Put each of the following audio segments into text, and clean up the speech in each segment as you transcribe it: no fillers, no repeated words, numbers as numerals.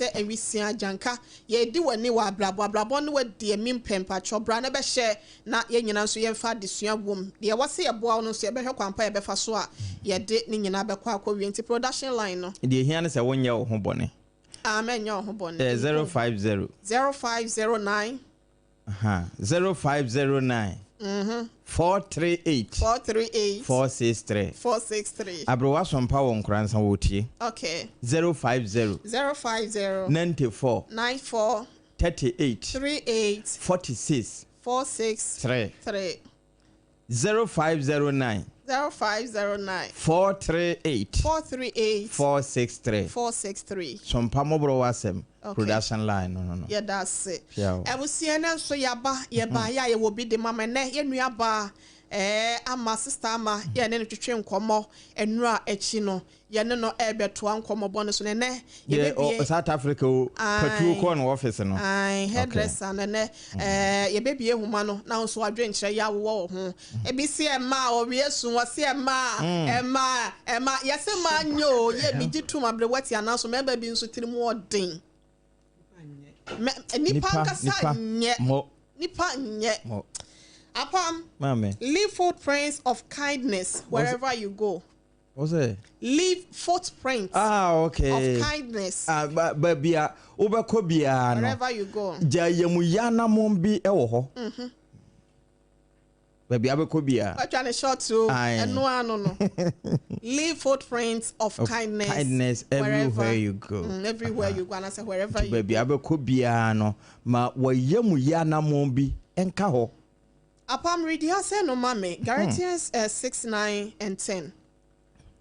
te ewisia janka ye di wani wa ablabo no wadi emi mpempa chobra na be hye na ye nyina nso ye mfa desua wom de wase ye boa no so ye be hwe kwampa ye be fa so a ye de ni nyina be kwa akwa wi production line no de hia ne se wonye wo ho bone amen yo ho bone 050 0509 0509 438 463 Abrowa Sompa won kransa wotie okay 050 94 38 46 3 0509 438 463 Sompa MWHO ASEM production line no yeah that's it ebusiana so yaba ya ye wo bi de mama ne ye nuaba ama sister ama ye ne twetwe nkomo enura echi no ye ne no ebeto ankomo bone so ne ye be South Africa patu ko no office no hairdresser ne ye be bie huma no na so adwenkyere ya wo ho ebisi ema o wiesu wose ema yese ma nyo ye bi gitu mabre wati ananso member bi nso tirimu odin nipa kasa nye nipa nye apam mame leave footprints of kindness wherever you go. What's it? Leave footprints okay of kindness babia obeko bia no wherever you go. Jayemu yana mombi ewo ho babia beko bia trying short to no leave footprints of kindness everywhere you go. Everywhere you go and I say wherever you babia beko bia no ma wayemu yana mombi enka ho apam reading say no mame Galatians 6:9 and 10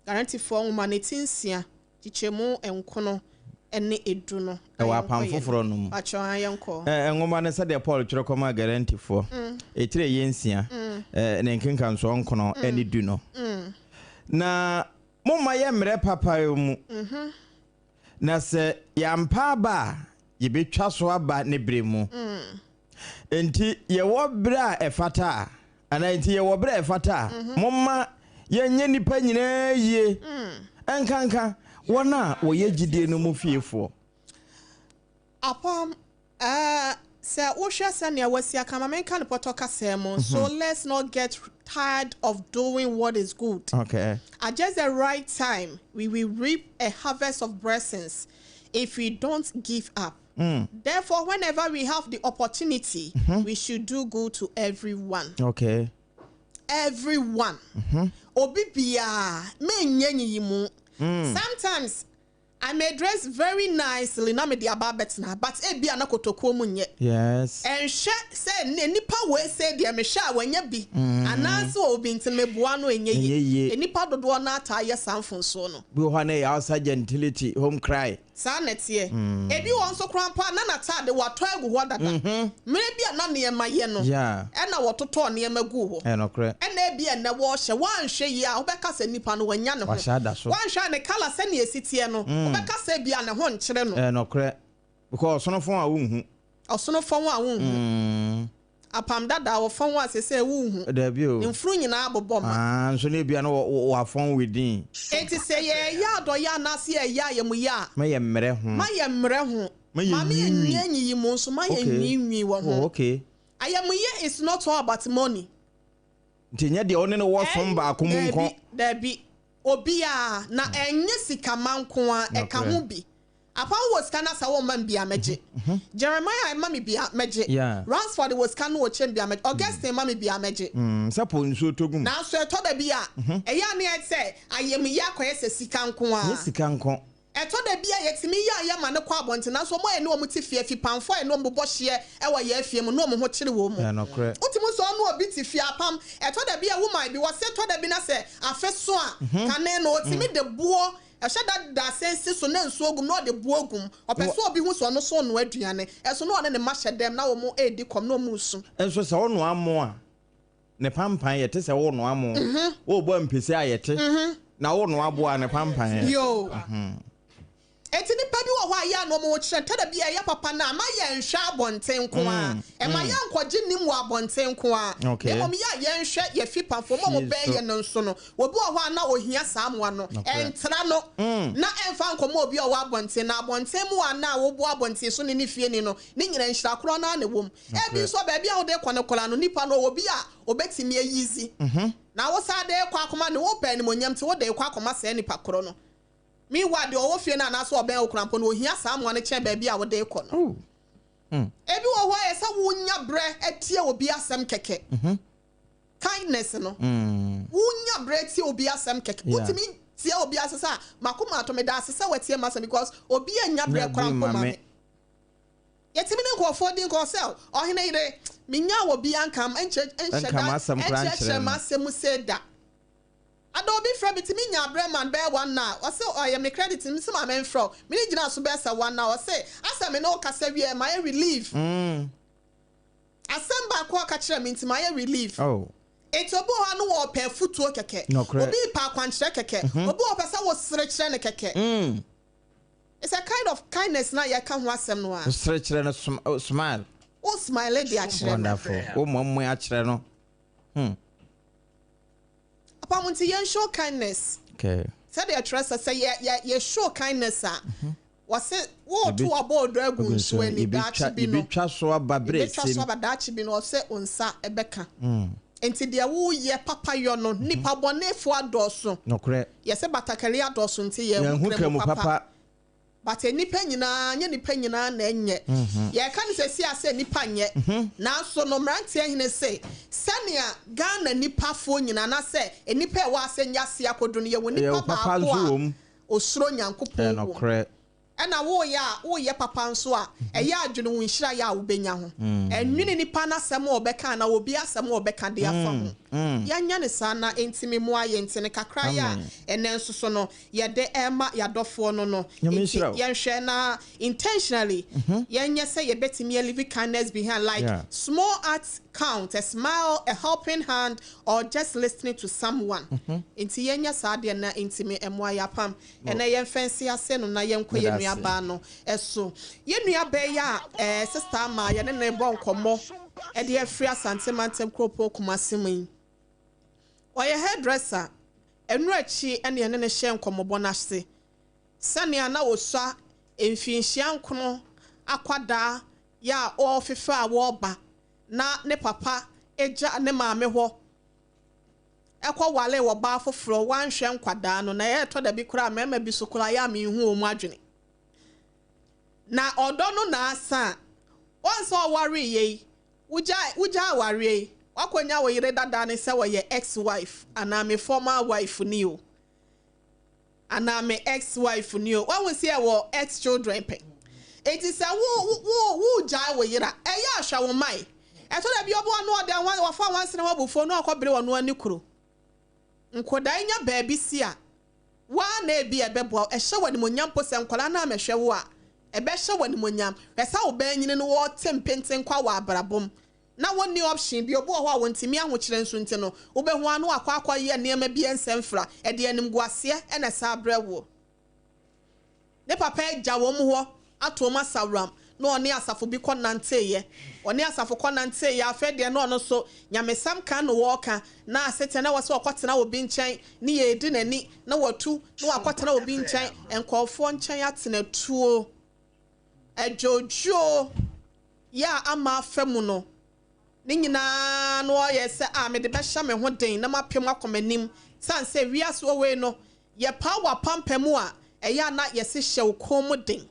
guarantee for humanity sia chichemu enkono ene edu no ewa pam foforo no acho ayenko ngoma ne sade Paul twere koma guarantee for etire yensia ne nkenkan so nkono ene du no na mumma ye mre papa mu na se yampa ba ye betwa so aba ne bremu enti ye wo bra efata ana enti ye wo bra efata mumma yenye nipa nyina ye enkanka wona wo ye gidie no mu fiefo apam say wo hwe sane awasi akama menka ne potoka semo so let's not get tired of doing what is good. Okay, at just the right time we will reap a harvest of blessings if we don't give up. Therefore whenever we have the opportunity we should do good to everyone. Okay, everyone obibia me nyenyi mu sometimes I may dress very nicely na me the ababetina but ebia na kotoko mu nye yes and she say nipa we say the me sha wanya bi ananse obi ntin me boa no enye nipa dodo na ata ye sanfonso no bi ho na ya outside gentility home cry sanetie ebi won so krampa na nata de wato agu ho dada me bia na ne maye no yeah e na wototo ne magu ho e no kre e na bia na wo hye wanhwe yi a obeka se nipa no wanya ne ho wanhwe ne kala se ne esitie no obeka se bia ne ho nkyere no e no kre because sonofon a wonhu osonofon a wonhu apam dada wo fon wa se wonhu da bi o mfru nyina abobom nso ne bia no wo afon within enti se ye ya do ya na se ya ye mu ya maye mre ho ma me nyenyi mu nso ma ye nyenyi wo ho okay ayamuye is not all about money ntinya de one no wo som ba ko mu nko da bi obi a na enye sika manko a e ka ho bi apa was kana sa wo man bia meje Jeremiah mami bia meje Ransford was kana wo chem bia meje Augustine mami bia meje sapo nso togum na so to da bia e ya ne e say ayamuye akoye sika nko a sika nko eto da bia yetimi ya ma ne kwa bonte na so mo ene o muti fie fi pamfo ene o mbobɔ hye e wa ya fie mu no mo ho kyere wo mu utimu so no obi ti fie apam eto da bia woman bi wo se to da bi na se afeso a kane no otimi de buo ehye da sense so na nso ogum no de buo ogum opeso obi hu so no so no aduane eso no ne ma hye dem na wo mo edi kom no mu su enso se wo no amo a ne pampan yete se wo no amo wo bo mpese ayete na wo no abo a ne pampan yo eti ni pa bi wo ho aya no mo kire tada bi ya papa na ma ye nhwe abonten ko a e ma ya nkwaje nim wo abonten ko a e mo ya ye nhwe ye fi pafo mo be ye no nso no obi wo ho na ohia saamwa no entra no na emfa nkomo obi wo abonten na abonten mu ana wo bo abonten so ni fie ni no ni nyina nhira kro na ne wom e bi so ba bia wo de konekola no nipa no obi a obetimi ayizi na wo sa de kwa akoma ne wo pa ni monyam te wo de kwa akoma sa nipa kro no mi wa de owo fie na na so oben okurampo no ohia saamwa ne che ba bia wo de ko no ebi wo ho esa wo nya bre etie obi asem keke kindness no wo nya bre etie obi asem keke utimi tie obi asesa makoma atome da asesa watie masa because obi anya bre okurampo ma me yetimi ne ko for din ko sell OHENEYERE minya obi ankam enche masem seda Adobe from it me nya breman bear one now. Or say I am the credit in some men fro. Me jina so besa one now. Or say asa me no kasa wie my relief. Asem ba kwa ka kire me nti my relief. Oh. It obo ha no wo pe futuo keke. Obi pa kwankyere keke. Obi wo pesa wo sere kire ne keke. It's a kind of kindness na ya ka ho asem no a. Sere kire no smile. O smile dey a kire. Wonderful. O mommo a kire no. Pamunti yen show kindness. Okay. Say the trust say ye show kindness was it wo to aboard dragon so any dachi bi no. Bitwa so ababre sim. Bitwa so abadachi bi no say onsa ebeka. Enti dia wo ye papa yo no nipa bonefo adoso. Nokre. Ye say batakari adoso nti ye hu papa. But nipa nyina nye nipa nyina na enye. Ye kan se si ase nipa nye. Na so no mrantie hene se sania Ghana nipa fo nyina na se nipa e wa ase nya se akodo no ye wo nipa ba ko osuro nyankopon nokre. Ena wo ye papa nso a eye adwene wo nhira ya wo benya ho enwene nipa na asem obeka na obi asem obeka de afa ho yanya ne sana entimi mu aye ntene kakra ya ene nso so no ye de ema ya dofo no no yenhwe na intentionally yenye say ye betimi live kindness behind like small acts count, a smile, a helping hand, or just listening to someone. Inti yenya sadia na intime MgsmåBORĥ APAM. Ena yen fancy ase no na yen kɔ yen nuaba no. Eso. Yen nuaba ya sister ma yen ne bo nkomo. E de afri asante mantem kropo kumasem. Oye hairdresser. Enu achi ene yen ne hye nkomo bo na se. Sane na osua emfinhia nkono akwada ya o fefa wo ba. Na ne papa eja ne maame ho ekwa wale wo ba foforo wanhwe nkwada no na ye to da bi kura mema bi sokura ya me hu o mu adwene na odo no na asa onso worry ye wuja worry wakonya wo yire dada ne se wo ye ex wife ana me former wife ni o ana me ex wife ni o wa won se wo ex children pe etisa wo ja wo yira eya ahwa wo mai eto da bi obo anu odan wa fa wan sene wabufo no akobere wono ani kuro nkoda nya baabi si a wa na ebi ebebo ehye wani monyam po se nkola na amehwe wo a ebe hye wani monyam esa wo ban nyine no wo tempenten kwa wa abrabom na woni option bi obo ho a wontimi ahokyere nso nti no wo be ho anu akwa ye niam bi ensemfra e de anim guase e na sa abrawo ne papa eja wo mu ho atoma sawram no oni asafo bi konanteye oni asafo konanteye afede no no so nyamesam kan no woka na asete na wose okotena obi nchen ne ye edi nani na watu no akotena obi nchen enkofo nchen atena tuo ejojo ya ama afemu no ne nyina no ye se a me de be hya me ho den na mapem akomanim sanse wiaso we no ye power pampamu a eya na ye se hye ukom den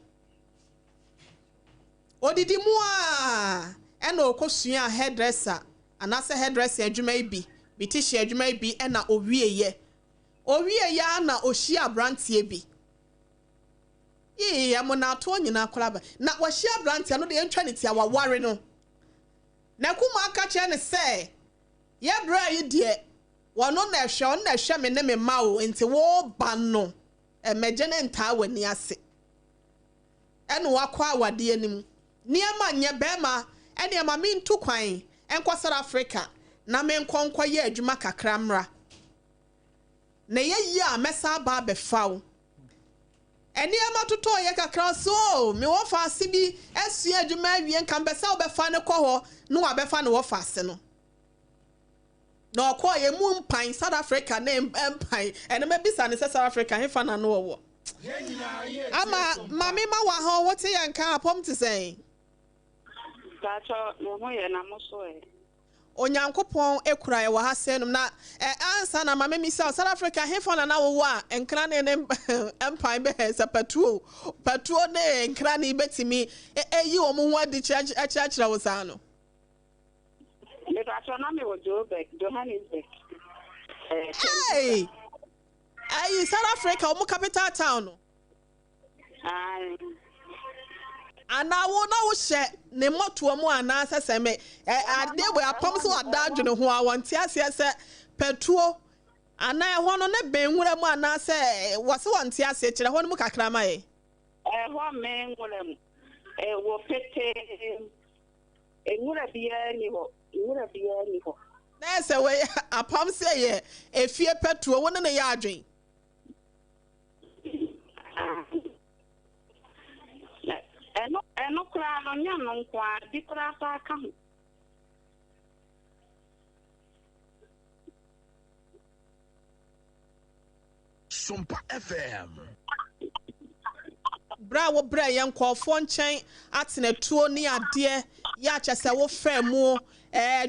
odidi mu a ena okosua hairdresser anase hairdresser adwuma ibi bitishi adwuma ibi ena owieye na ohia brantie bi ya mo na to nyina akoraba na wahia brantie no de entwa ne tia waware no na kuma aka che ne se ye bra yi de wono na hwe me ne me ma o enti wo ba no emeje ne nta wani ase ena wakwa awade anim niema nye bema ene ma mi ntu kwan enkwasara Africa na me nkonkwa ye adwuma kakra mra na ye yi a mesa ba befaw eni ama toto ye kakra so me wo fa ase bi esua adwuma awie nka mbesa wo be fa ne kɔ ho no wa be fa ne wo fa ase no na okɔ ye mu mpan South Africa na mpan ene me bisa ne South Africa he fa na no wo ama mami ma wa ho wo te yanka apom te say Tacho no ho ye na mo so e Onyankopon ekura ye wa ha senum na ansa na mama mi South Africa he fa na wo a enkra ne empire be he patuo ne enkra ne betimi eyi wo mu ho adi chira wo sa no le tacho na me wo Johannesburg hey South Africa wo capital town no ana wo na wo hye ne moto mu ana seseme ade we apam so ada adwene ho a wonte ase se petuo ana ho no ne benwura mu ana se wo se wonte ase kire ho no mu kakra ma ye ho me nwura mu wo pete enwura bia ni ho na se we apam se ye efie petuo wo ne ya adwen eno kura no nya no kwa di kura fa ka ho Sompa FM bra yen kwofo nchen atene tuo ni ade ya chese wo fa mu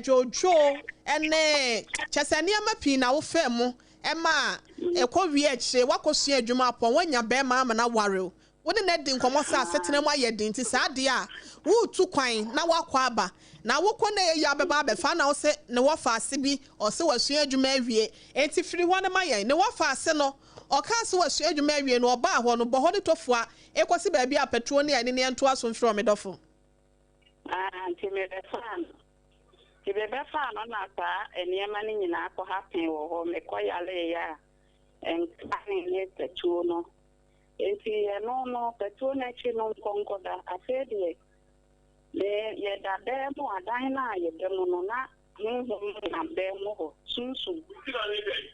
jojo ene chese ni amapi na wo fa mu ema ekọ wie akire wakosua adwuma apon wanya be ma na wareo wode na di nkomo sa setena mu ayedi nti sa ade a wo tu kwan na wakọ aba na wokọ na ye abeba abefa na wo se ne wo fa ase bi o se wasua adwuma awie enti firi ho na mayen ne wo fa ase no o ka se wasua adwuma awie no oba ho no bo ho de tofo a ekosi ba bia petrol ne ane ne ento aso mfiri o medofo anti me be fa no na ta eniema ni nyina akọ happen wo ho me koyale ya en ani ne petrol no enti no petrol na chi no konkoda afedie le ye da demo adan na ye demo no na na demo ho sunsun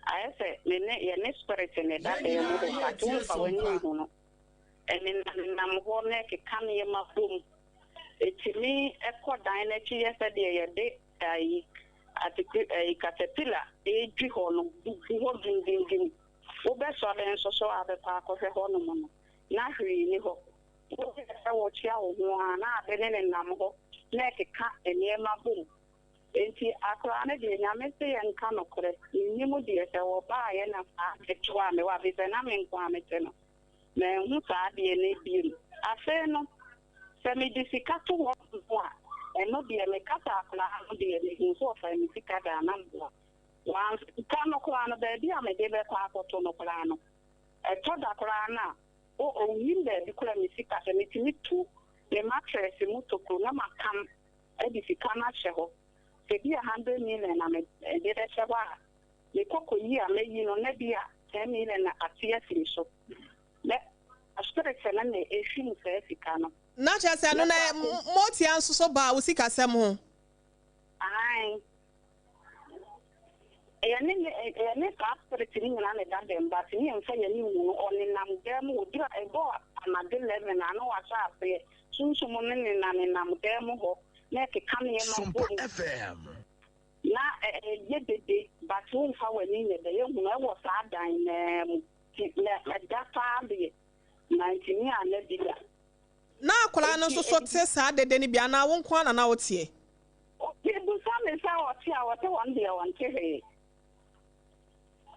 ayese ye ne spirit ne da demo ho patu fa wani ho no eni na mo ne ke kan ye ma bum etimi ekodan na chi ye se de ye de ai ati katepila eji ho no ho dindindin obe so den so abepa akose ho no mo na hwi ni ho o se wo chia wo ho na ade ne nam ho na keka eniema bum enti akra na de nyame se ye nka no kore ni mu de se wo ba ye na fa etwa me wa bi se na me nkwa me te no na hu sa de ne bi afe no se me disika to wo a eno de me kata akra no de ne hu so fa me sika da na mbo wan ka no kwa no be dia me de be kwa akoto no kwa no eto da kwa na o yimbe bi kula me sika se me timi tu le mattress mu to ko na makam e sika na hye se bia 100 million na me de de hye ba le koko yi a me yi no na bia 10 million na atia firi so le aspect na ne e fi mu se sika no na cha se no na moti anso so ba wo sika sem ho ai ene ka aspect ni na ne da dem ba ti en fa ye ni wu oni nam dem wo dira e bo amade 11 na no wa sha pe sunsun mo ne nam dem ho na ke kan ye ma bo FM na ye dede ba ti un fa wani ne de ye hu na wo sa dan na da fa bi 19 ana diga na akola no so te sa dede ni bia na wo nko na wo tie o ke du sa me sa wo tie a wo te one day one te he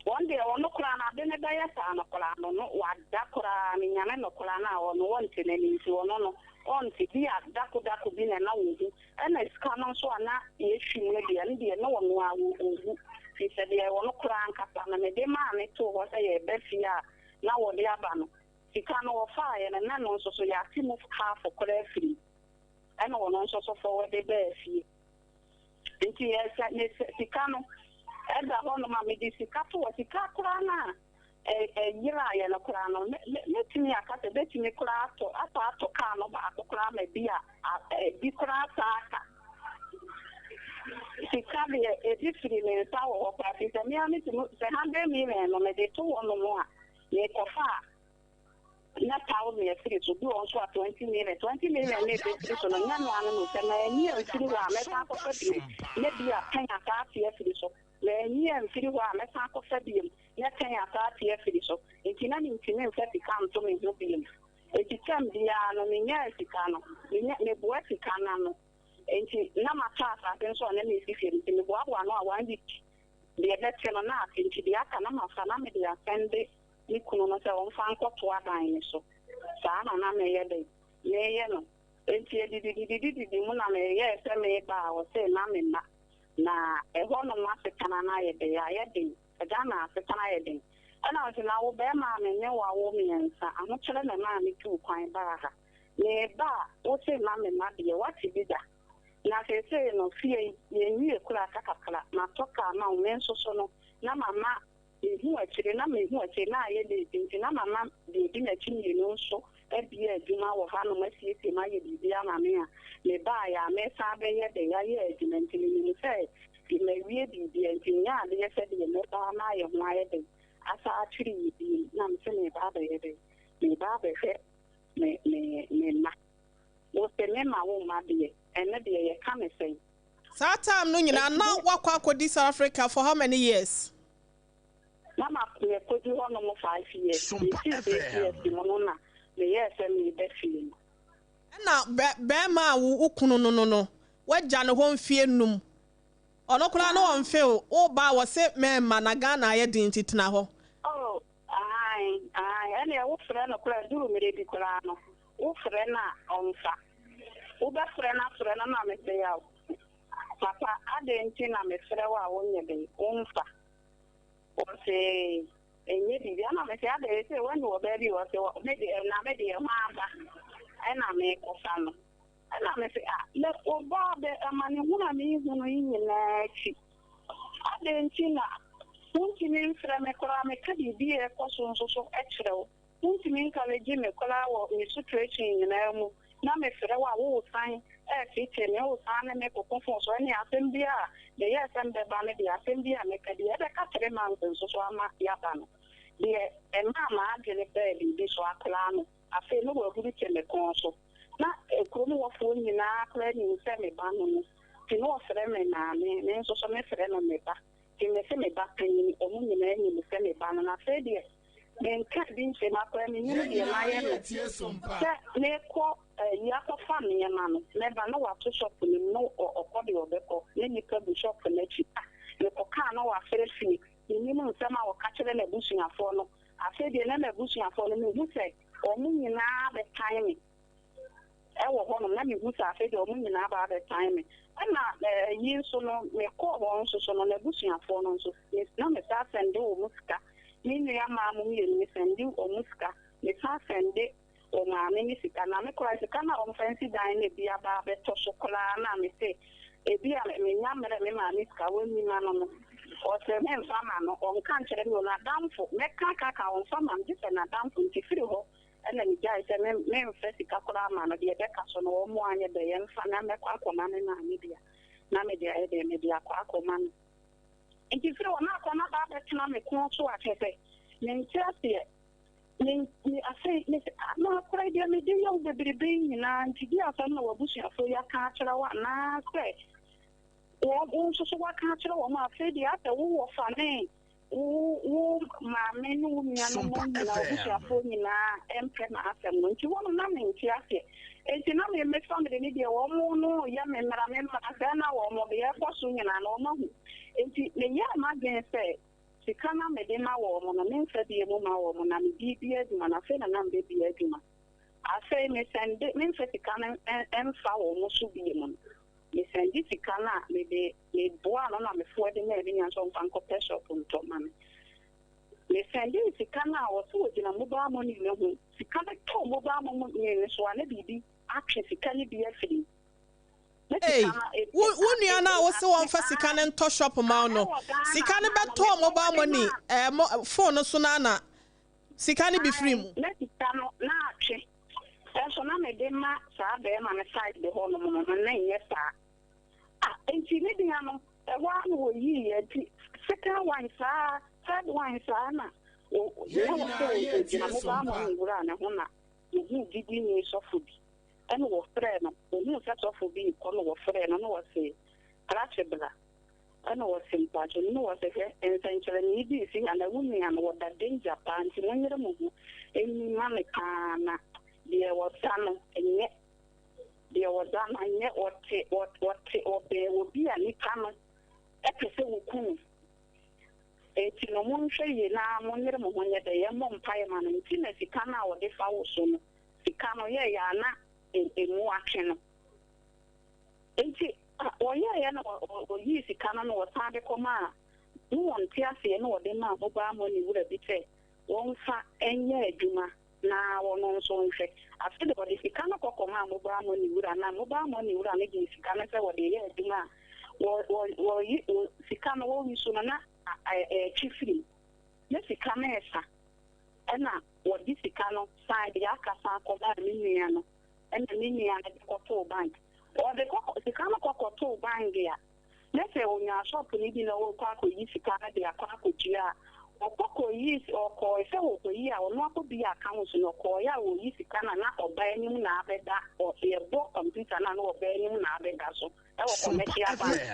one day ono kura na de ne da ya sa no kura no wa da kura ni nyame no kura na wo no won te ne ni ti wo no on ti bi da ku bi na na wo hu na ska no so ana ye hwi ne dia ne dia na wo no a wo hu ti se de wo no kura anka pa na me de ma ne to wo se ye be fi a na wo de aba no sika no wo fa ye na no so ya ti mu half kura free ana wo no so for we de be fi nti ye sa ne sika no eda ho no ma me di sika to wo sika kura na yira ya na kura no me timi akate be timi kura ato ka no ba kura me bia bi kura ta sika bi di free me ta wo pa ti se mi ami ti se 100 million no me de to wo no mo a ye ko fa na tawo me free so do on so 20 million na free so no nya no anu no se na ni free wa me ka ko free na bia kan aka free so na ni free wa me ka ko free na kan aka free so enti na ni ntine mfa sika nto me ho bi enti tam bia no me nya sika no me boa sika na no enti na mata asa so na me fifie enti me boa no a 1 week de betse no na enti bia ka na mafa na me dia sende ni kuno no se on fan ko to adan so sa na me ye de me ye no enti di mu na me ye se me ba o se na me na e ho no ma se kana na ye de ya ye de ga na se kana ye de ana o na wo be ma me ne wa wo me nsa ano kire na ma me tu kwan ba ha ne ba o se na me ma de what bi da na se no fie ye nwie kura kakakala na toka na o men so no na mama ehu achire na mehu achire na aye de tinti na mama de di na chinye no so ebia adwuma wo ha no masiesie ma ye bibia ma me a me ba ya me sa be ye de ya ye adwuma ntini ni se di me wie bibia ntinya de ye se de me ba na ye ho aye de asa achire bi na me se me ba be ye de me ba be fe me ma wo se me ma wo ma de ene de ye ka me say sa time no nyina na wakwa akodi South Africa for how many years? Mama me kodi ho no 5 years. SOMPA FM. Na me yes me be feel. Na be ma wo kunu no waja ne ho mfie num. Ono kura na won feel wo ba wo se me ma na Ghana ye din titena ho. Oh, ai, ene wo frɛ no kura duru me bi kura no. Wo frɛ na onfa. Wo ba frɛ na na me se ya. Papa adenti na me frɛ wa wo nye be onfa. Say enye bibia na me say ade say when you baby o say me de ma ba na me ko fa no na me say le o ba de amani hu na me hu no yin na chi ade nti na unti me mfra me kora me ka bibia e ko so e kire o unti me nka le gi me kora wo me situation na mu na me frɛ wa wo san fiti me wo san me ko konfo so ni asem bia de yes am be ba me de asem bia me ka de e be ka 3 months so ama ya ba no de e mama agele be bi so akla no afi no wo hu ke me kon so na e ko no wo fo nyina akla ni se me ba no ti no frɛ me na me so me frɛ no me ba ti me se me ba kan ni o mu nyina ni me se me ba no na fe de men ka din se ma ko me ni de ma ye ne ko ya ko family ma no me ba no wa to shop ni no okodi obeko ne ni ka bu shop na chi ne ko ka no wa fere fini ni mu nsema wa ka kire na busuafo no afi de na busuafo no me hu se o mu nyina be time wo ho no na me hu se afi de o mu nyina ba be time na yi so no me ko ho so no na busuafo no so na me sa sende o muska ni ni ama mu ni sende o muska me sa sende o ma me ni sika na me kora sika na o fancy dan na bia ba be to so kora na me se e bia me nya mere me ma ni sika woni ma no o se me mfa ma no o nka nkyere me na damfo me ka o mfa ma nje se na damfo nti firi ho na ni jai se me mfa sika kora ma no de be ka so no o mu anye de ye mfa na me kwa akoma me na ni bia na me de e de me bia kwa akoma no nti firi ho na akoma ba be tena me ko so atete me ntiase ni afei ni na kora dia me de yo de brebe nyina nti dia fa na wabusuafo ya ka kyerɛ wa na sɛ wo so wa ka kyerɛ wa ma afei dia ta wo fa ne wo ma me no nya no mo na wabusuafo nyina empe na asɛm no nti wo na me nti ase enti na me family ni dia wo mo no ya me mara me ma asa na wo mo be ya kwaso nyina na wo ma hu enti me ya ma gen sɛ sikana me de ma wo mo na me nfa die mo ma wo mo na me bibia duma na fe na na me bibia duma afa me sende me nfa sikana emfa wo mo so bie mo me sende sikana me de me boa no na me fo de na bi nya so mfa nko shop nto ma me sende sikana wo so gina mo ba mo ni ne ho sikana to mo ba mo ni so ana bibi atwe sikana bi afiri. Hey, wunua na wo se won fa sika ne nto shop ma no. Sika ne beto mobile money phone so na sika ne bi free mu. Na sika no na atwe. So na me de ma sa be ma ne side de ho no mo na nye sa. Enti ne dia no wa no yi ye ti second one sa third one sa na Yeah, I'm going to you did me so for be. And was friend, who set off for being color of friend, and was a Ratchabla. And was simple, and no was a hair, and essentially needy, and a woman and what that danger pants when you remove any money can. There was done, and yet there was done, and yet what there will be a new common episode. Eti no monhwe ye na monyere mo honye de ye mom pae ma no nti na sika na wo de fa wo so no sika no ye ya na emu atwe no enti wo ye ya na wo yi sika no wo sa de koma no won ti ase no wo de ma bo ba mo ni wura bi te won fa enye adwuma na wo no so nhwe afi de wo de sika no kokoma mo ba mo ni wura na mo ba mo ni wura ne gi sika no se wo de ye adwuma wo yi sika no wo yi so na chifri ne sika na esa ena wo di sika no side ya kasa ko ba minia no ena minia na ko to bank o de ko sika no ko to bank ya ne se onya shop ni bi na wo kwa ko yi sika na de akwa ko jia o ko yi o ko se wo ko yi a o no ko bi account no ko ya wo yi sika na na oba enim na abeda o ye bo computer na no oba enim na abeda so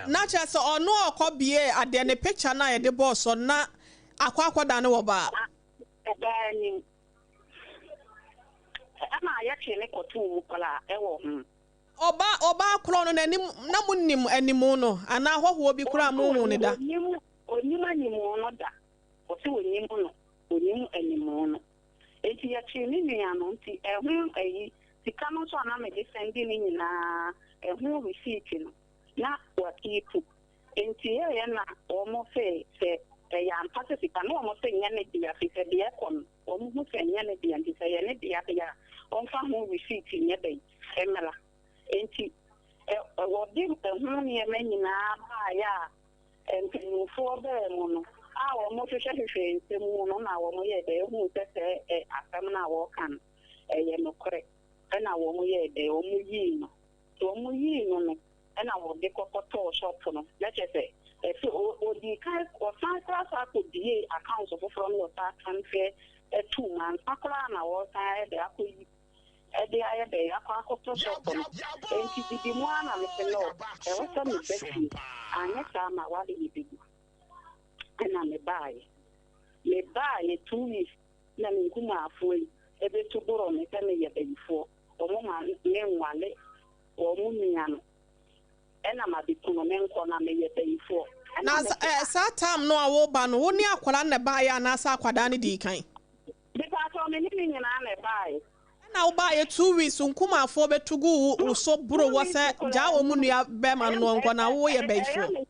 na chese ono okobie ade ne picture na ye de boss na akwa da ne wo ba ni ama ya chene ko tu kola ewo oba kro no nanim na munnim animu no ana hoho bi kura mu ne da onim animu no da o se onim no onim animu no enti ya chene ni ano nti ehu ayi sika no so na me de sendi ni nyina ehu receipt no na wakipu enti ye na omo fe ya mpase sika no omo fe nya ne dia fi se dia kon omo hu fe nya ne dia nti se ye ne dia ya onfa hu receipt nya dai emela enti wo di hu ni e menyina ba ya enti no fo be mo no a omo hwehwe nsemu no na omo ye de hu se asam na wo kan ye no kore na wo mo ye de omo yi no to omo yi no and I will be to shop for them. Let's say, if the kind of class could be accounts of from your transfer 2 months, Akana was the Aku, the Aqua shop for them. And to be one, I'm a law. I was on the best, and next time I want to be. And I'm a buy. May buy 2 weeks, then Kuma full, every 2 borrow me 10 years before, or woman name Wale, or Muniano. Ena mabikuno menko na meye before na sa time no awo ba no woni akwala na ba ya na sa akwada ne di kan because o me ni nyina na ba ye na wo ba ye 2 weeks nkuma afo betugu wo so bro wo se ja wo mu nua be ma no nko na wo ye before no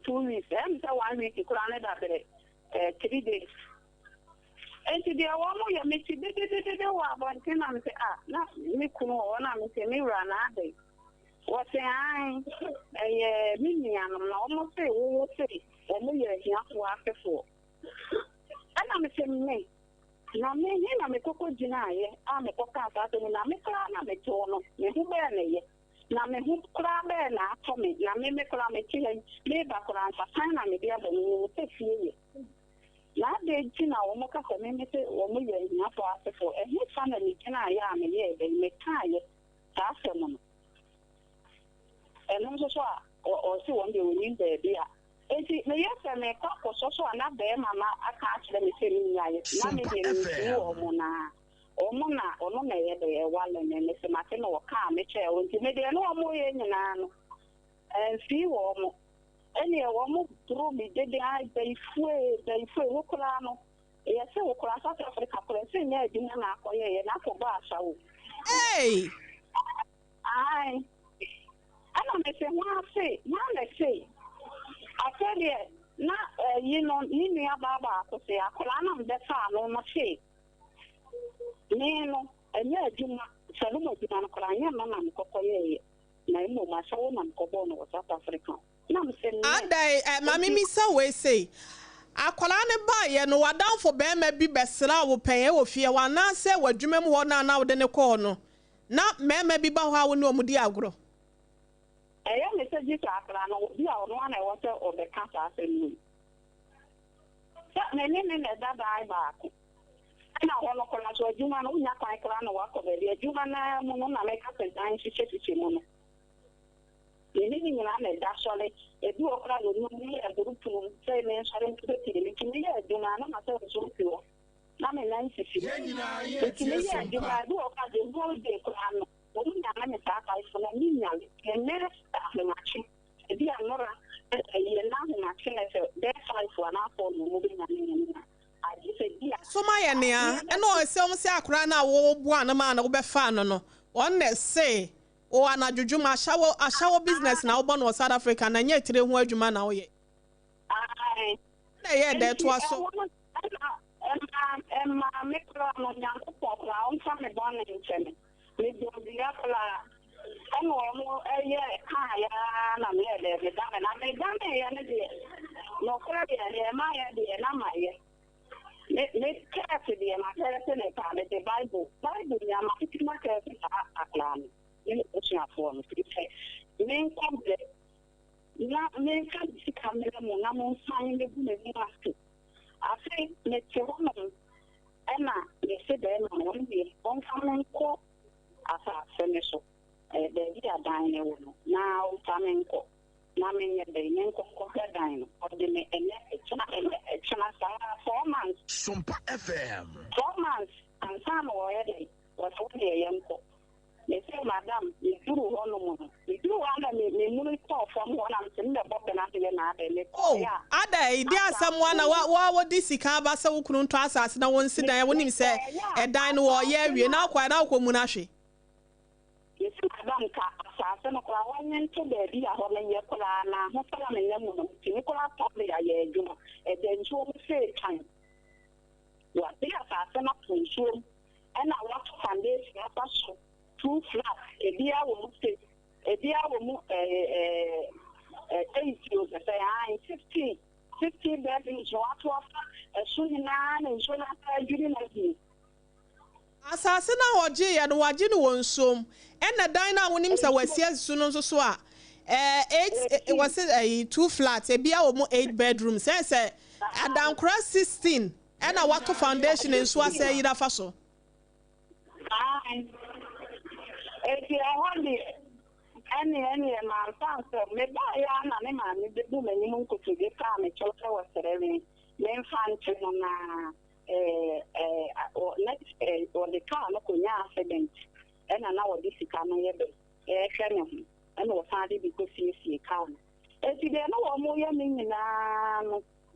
2 weeks em say 1 week kura na da bere 3 days enti dia wo mo ye me ti de wa ba ntina me say na me kuno wo na me say me ra na ade what I million almost say, we say, and we are here for after 4. And I'm saying, me. Now, me, I'm a cocoa deny, I'm a coca, and I'm a clan, I'm a tono, me who bear me. Now, me who crab and I told me, now me make a material, lay back around for time, I'm a dear, but we will take you. Now, they Tina or Moka community or we are here for after 4, and his family can I am a year, they make tired. That's a moment. And also, or see one day we need the idea. And yes, I may talk for social and not there, Mamma. I can't let me say, Mammy, or Mona, or no, may they one and Mr. Martin or Car, Mitchell, and maybe no more in and see one. Any one through me, did I they fue, Ukrano. Yes, South Africa, saying, yeah, didn't I for ye, and I for Basha. Hey! I don't say, what I say. I tell you, not, you know, you near Baba to say, I call on the farm on my shape. Nino, and yeah, Juma, Saluma, Jumana, Mamma, Cocoye, Namo, my soul, and Cobono, South Africa. And Mammy, Miss Away say, I call on a buyer, no, I down for bear may be best, I will pay or fear one answer what you remember one now than a corner. Not may be about how we know Mudiagro. I am a message to Akran, or the one I want to or the cancer. Many that I back. And I want to call us a human who not like run a walk of it. A human make up and dine to check it. Living in an actually a do a crowd of money a group to say men starting to the team. To me, I do not myself so pure. I'm a nice issue. To me, I do a the whole day. I'm a sacrifice for a million and never start the matching. Be a more a year now matching as a death for an apple moving and so my nia and no say o say akra na wo bua na ma na wo be fa no on na say o ana dwudwuma ashawo business na wo bo no South Africa na nya tire ho adwuma na wo ye na ye de to aso me kro no nyanko popla on fa me bon na ncheme me do dia kala ano mo eye kaya na me de da na me da me ya ne de no kra de ma ya de na ma ye let's care to the the Bible. Ya makitima kesi aklani. Ile ocha form. Men komple. Na men kan sikamela mo na mo sign le bu me ask. Afi me tewono ena le se de na mo ndi on famen ko asa semeso. De dia dine wono. Na o famen ko. Na men ye de men ko dine. O de me ene echana 4 months. SOMPA FM. 4 months and some already was only a young cook. They say, Madam, you do one woman. You do one me call from one I'm saying about the Nadia. Oh, Ada, there someone what this Ikaba so couldn't trust us. No one sit there when him say a dine war yeah, we now quite out Munashi. You see, Madam Assassin of one to the idea of Yekola, not from a Nicola Public, I do, and then show me say time. What they are not to show, and I want to foundation after 2 flats. A dear will say, a dear will 8 years, say, 50 bedrooms, what to offer, a shooting and so after during the Assassin or J and Wajin won some, and the diner when him was yes soon so. 8 was a 2 flats, a beer or 8 bedrooms, and say, and down cross 16. And I want to foundation in Swassa Ida Faso. Any man found me buy an man, the woman you could get farm a chocolate was serving, then found or the car, local accident, and an hour this coming every and was hardly because you see a cow. If you know more young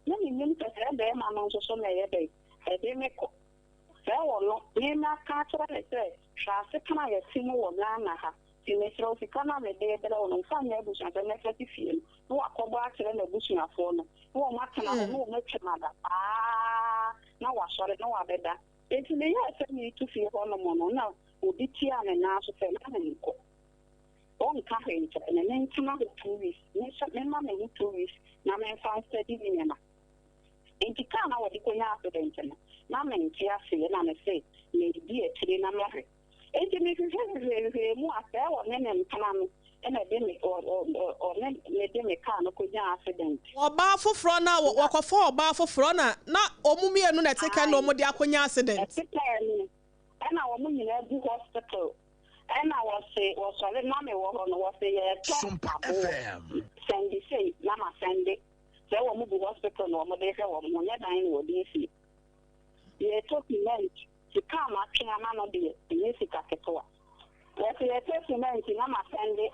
many minutes at them among so many days. They make well, name that catcher, I say, Traffic, I assume or Lana. You may throw the canal a day below on some bush and the next field. No, I come back to the bush in a phone. No, Martin, no, mother. Now I saw it, no, I bet that. It's in the year, send me to see on the mono now, who did Tian and now to say, on carriage and an internal 2 weeks. Remember me 2 weeks. Now I found steady in in the car, I was going after the internet. Now, I'm careful, and I say, maybe a train. I'm married. It's a very more affair or men and Panama, and I didn't or made them a car, no good accident. Or bar for Frona, walk of 4 bar for Frona, not Omumi and Nunataka no more the accident. And our woman at the hospital. And I was say, was a mammy was a SOMPA FM. Sandy say, Lama Sandy. There were moving hospital or Modeka or Monadine or DC. They took me to come at Kinamano de music at the tour. There's a testament in Nama Sandy.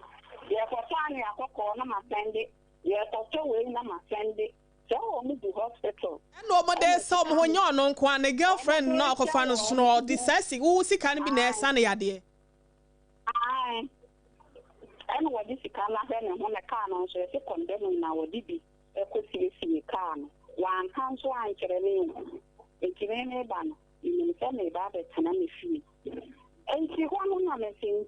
There's a tiny Akoko, Nama Sandy. There's a way Nama Sandy. So, moving hospital. And nobody saw when you're non quan a girlfriend knock of fun snore, decisive, who see can be near Sunny idea. Aye. And what this can happen when a car on so a condemning our DB. A car, one comes one to the name. It's in a ban, in the family about a canami fee. And she won on a thing.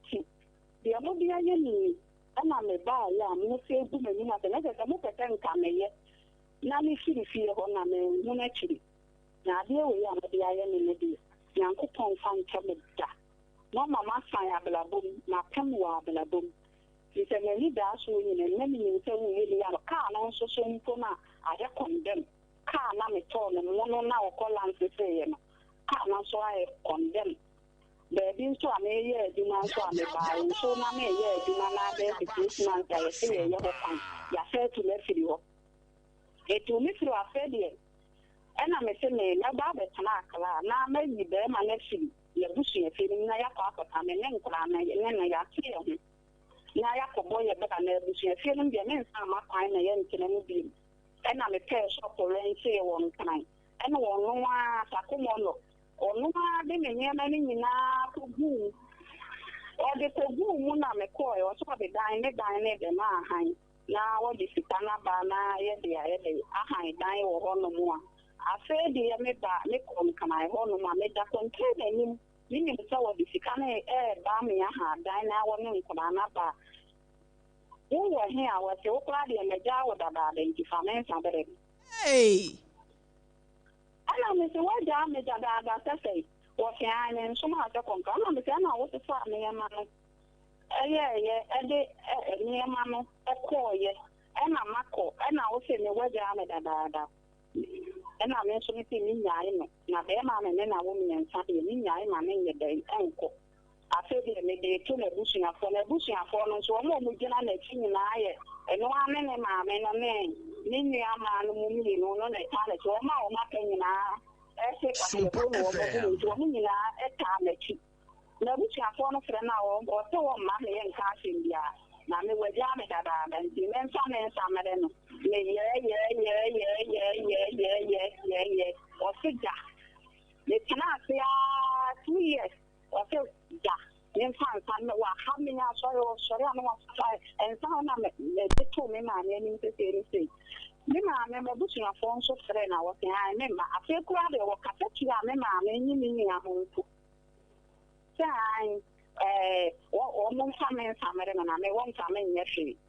The other be a enemy, and I'm a bar, no say, booming at another Mokan come yet. Nanny she fear on a man, no actually. Now, dear, we are the enemy. Yanko Pong found trouble. No, mamma, I have a boom, my Pemwa, a boom. It's a leader, so in a many really have a car, also so I condemn. car na me told no no na o call and say no car na so I condemn baby so am here di man so am buy so na me here di man na be 6 months I say ye ho pan ya say to me free ho e to me free affair dey and I say me na ba be tana akala na me yi be ma na free ye busu ye free na ya kwa kwa me ne nkra na ye na ya tie ho na ya ko boy ye be ka na busu ye free no be me nsa ma kwan na ye ntene mu bi and I'm a pair shop or say one time. And one no one, Tacomono, or no one, they may near many in a boom. Or the boom, Muna McCoy, or so be dying, the man. Now, what is it? Anabana, yet the I die or one no more. I say, dear, me back, me come, I hold my made that contain him. Meaning, so what if you can't air, Bammy, die now, one in Kanaba. We were here, I was so glad in the jar with about the family. Hey, I know, Mr. What damn it, that say, what can and so much of control. I'm what the family and mamma. Yeah, and they near mamma, a call, yes, and a macro, and I was saying, what damn it, that. And I mentioned it in Yai, not their mamma and then a woman and something in Yai, my name, the day, uncle. I said, they took a bushing for a bushing for so I'm going to get on the king and I, and no one in my man, a man, Nini, man, no, no, they can't, so I'm not paying now. I say, I'm going to a time that you. No, which I found for an hour or so money and cash in the now, me were jamming that and the men some and some of them. Yeah, or figure. They cannot say, 2 years. Okay, yeah. In fact, I'm not coming out. Sorry, I'm not sorry. And some of them, they told me, man, I need to say anything. Me, I remember pushing a phone so friend. I was saying, I remember. I feel glad they were cut to your memory. I mean, I'm going to say, almost coming some of them, and I may want some in your feet.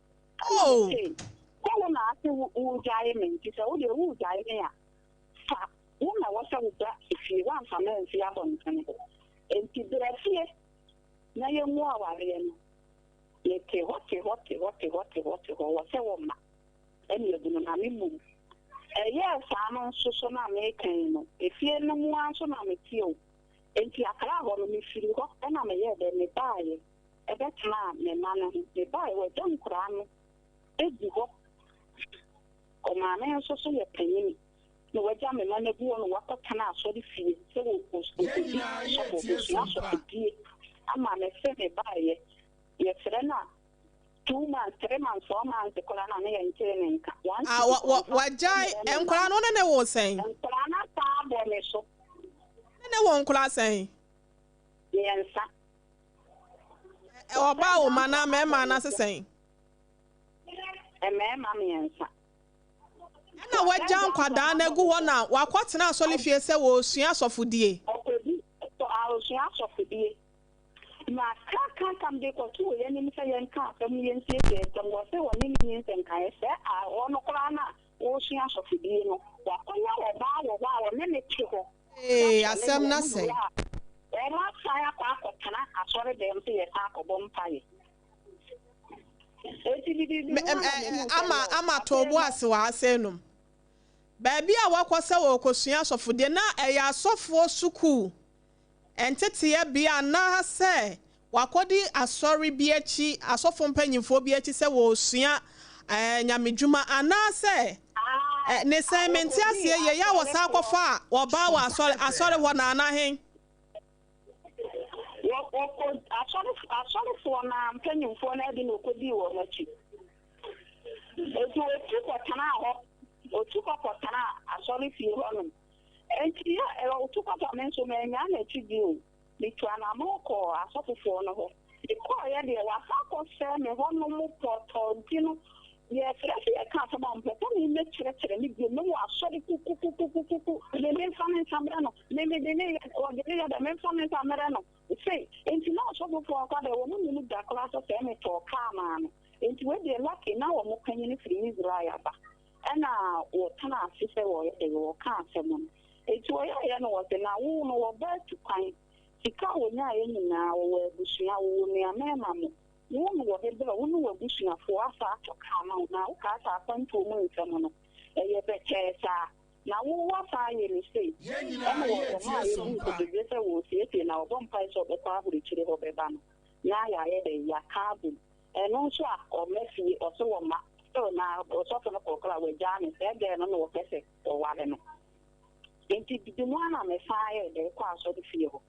Oh, go on, ask you who diamond. She said, oh, the who diamond. Woman was so black if you want some men, see, I'm going to. And to the fear, now you're more worrying. You say, what, woman. And you're going to move. Yes, I'm so making. If you're no one, so I'm with you. And you are crowd on me, feel what, and I'm a year, then they buy it. A better man, man, they buy what don't cram. They do what? Oh, my man, so you're paying. No, we're jamming on the blue and what can I so the feel so I'm a semi buy it. Yes, 2 months, 3 months, 4 months, the colonel and training. What Jai and Colonel was saying? And Colonel so. And I won't class saying. Yes, Or bow, man, as a saying. A man, mammy, answer. Na wajan kwada na gu ho na wakwatena asolife se wo sua asofodie to awosua asofodie ma ka kam de ko tu ye ni se yen ka fam yen se ke to wo se woni ni yen sen kan se a ono kra na wo sua asofodie no wa konya wo ba wo ne ti ho asem na se e ma sa ya kwa kwatena asore dem se ye ka ko bom paye ama tobo ase wa asenum baabi a wakwose wo kosua asofode na eya asofo suku entete ya bia na se wakodi asori bi achi asofo mpanyimfo bi achi se wo sua nyamedwuma ana se ne sementi ase ye ya wo sa akwafa wo ba wo asori ho na anahen asori for na mpanyimfo na di no kodi wo machi etu kwatana ho otu kwatana asori fi ho no enti ya otu kwatana nso me nya na chi di o bitu ana moko asofo no ho iko ya de wa fa ko se me ho no mu poto dino ye fresh ya ka so bom peto ni me chere ni bi no asori kukukukuku le me famen samra no me de ne o de ya da me famen samra no say enti na so bo for ka de wo mu ni da kla so se me to ka ma no enti we de lucky na wo mo kan ni free Israel ba ana wo tana afise wo ye de wo ka asemo enti wo ya no wo de na wo no wo ba tu kan sika wo nya ye nyina wo busua wo ni amema mo wo no wo de wo no wo busua fo asa to ka ma na wo ka sa kwanto mu nsemo no ye be kesa na wo wa fa ye ni sei am wo ma ye ni ko de se wo sie na obon pa so be kwa buri chire ho be ba no na ya ye de ya kabu no so a o mefi o so wo ma so na o so to no ko kala we jani se de no no pese o wale no enti bi mo na me fa ye de kwa so de fie ho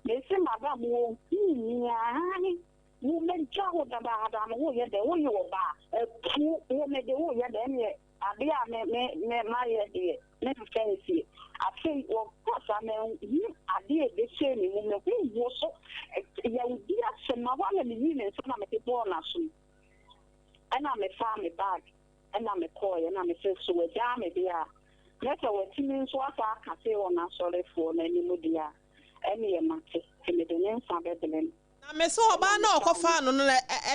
me se madam wo ni ani wo me jawo da ba da mo ye de wo yo ba pu wo me de wo ye de me abia me ma ye de me fancy afi wo kosa me ade de che ni mo me wo so ya udi ase ma wa me ni ne so na me te bo na so ana me fa me bag ana me call ana me se so we ja me dia neta we timi so asa ka se wo na so le fo na ni mu dia ene ye mate me de nfa be de na me so oba na okofa no no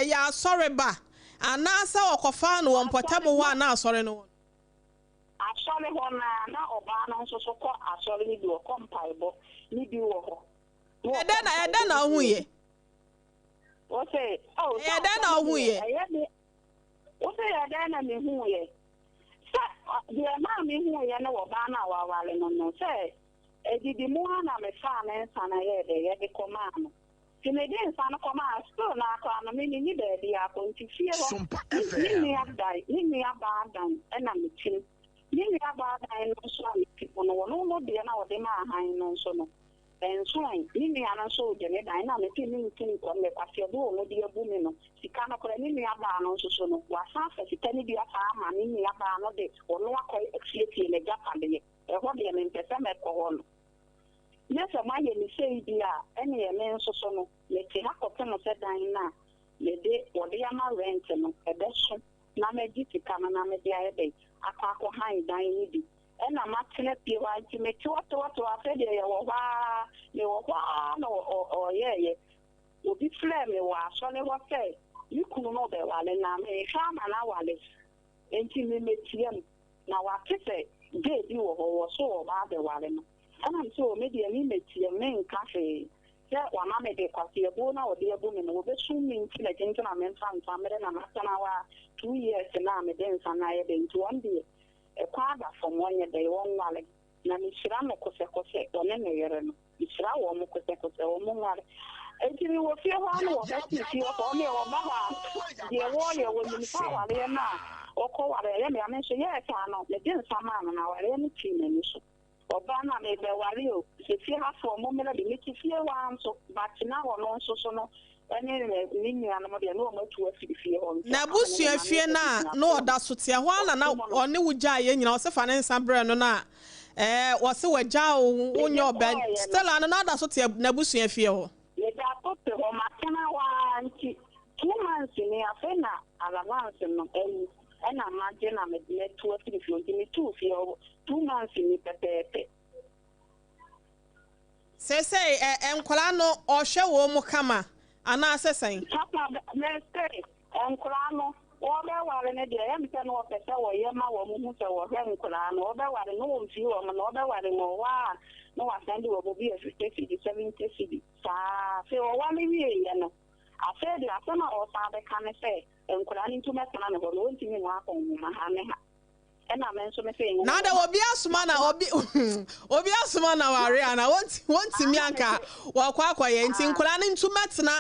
ya sorry ba ana sa okofa no wonpotam wa na sorry no asole ho na oba na nso so ko asole ni bi o kompaibo ni bi wo ho eda na ohuye o se eda na ohuye o se eda na me huye sa de ma me huye na oba na wa wale no se edidi mu na me fa na nsa na ye de koma no Canadian son of a school now, I'm meaning the apple to fear SOMPA FM. Me up die, me up down, and I'm chin. Me about I know some people no dear now, they are no so no. And so I, me and so the dynamic feeling on the Pasio, no dear woman, she cannot call me about no so no. Was half as it any be a farm and me about no day, or no quite excited in a gap and the Hodian in the summer call. Yes, my ye say dia any men so no le ti ha ko no se dan na le de o de ama rent no e be so na me di ti kana na me dia e be akwa ko han dan ni bi e na ma tene pi wa ti me ti wato afa de ye wo wa le wo wa no o ye obi flame me wa so le wo fe ni kunu no be wale na me sha ma na wale enti me metiem na wa kese de bi wo so wo ba be wale no I'm so maybe a limit to your main cafe. That one, I made a coffee, a bona or dear woman, will be swimming till a gentleman found family and after an hour, 2 years and I'm a dance and I had into 1 day. A father from 1 year, they won't wallet. Namishramo Cosecose, or Nemeran, Mishrawo Mocosecose, or Mumar. And you will feel one or that you feel for me or Baba. Dear warrior, when you saw Ariana or call Ariana, I mentioned, yes, I know the dance man and our any team. Obana me be wari o se fi ha fo mo me na de meti fie wa nso but na wo no nso so no ene ni nua no de no mo tu afi fie ho na busua fie na no oda so te ho na one wugya ye nyina o se fa ne nsa bre no na wo se wagya wo nyo ba still an na oda so te na busua fie ho le da to te ho ma kana wa nti 2 months ni afa na allowance no ena ma na me tu afi fie ni tu fie 2 months ni pepepe say enkwala no ohwe wo mu kama ana asesen papa me say enkwala no wo be ware ne de em se no pese wo ye ma wo mu hu se wo hwe enkwala no wo be ware no wo mfi wo no wo be ware no wa no wa send wo bi 50 70 cedi sa se wo wa mi wie ye no afa de afa na o sa be kan se enkwala ni ntuma sana no wo ntimi no akọ mu ma ha ne ha ena men so me say na da obi asuma na obi asuma na ware ana wonti mi anka wo kwa ye nti nkura ne ntuma tena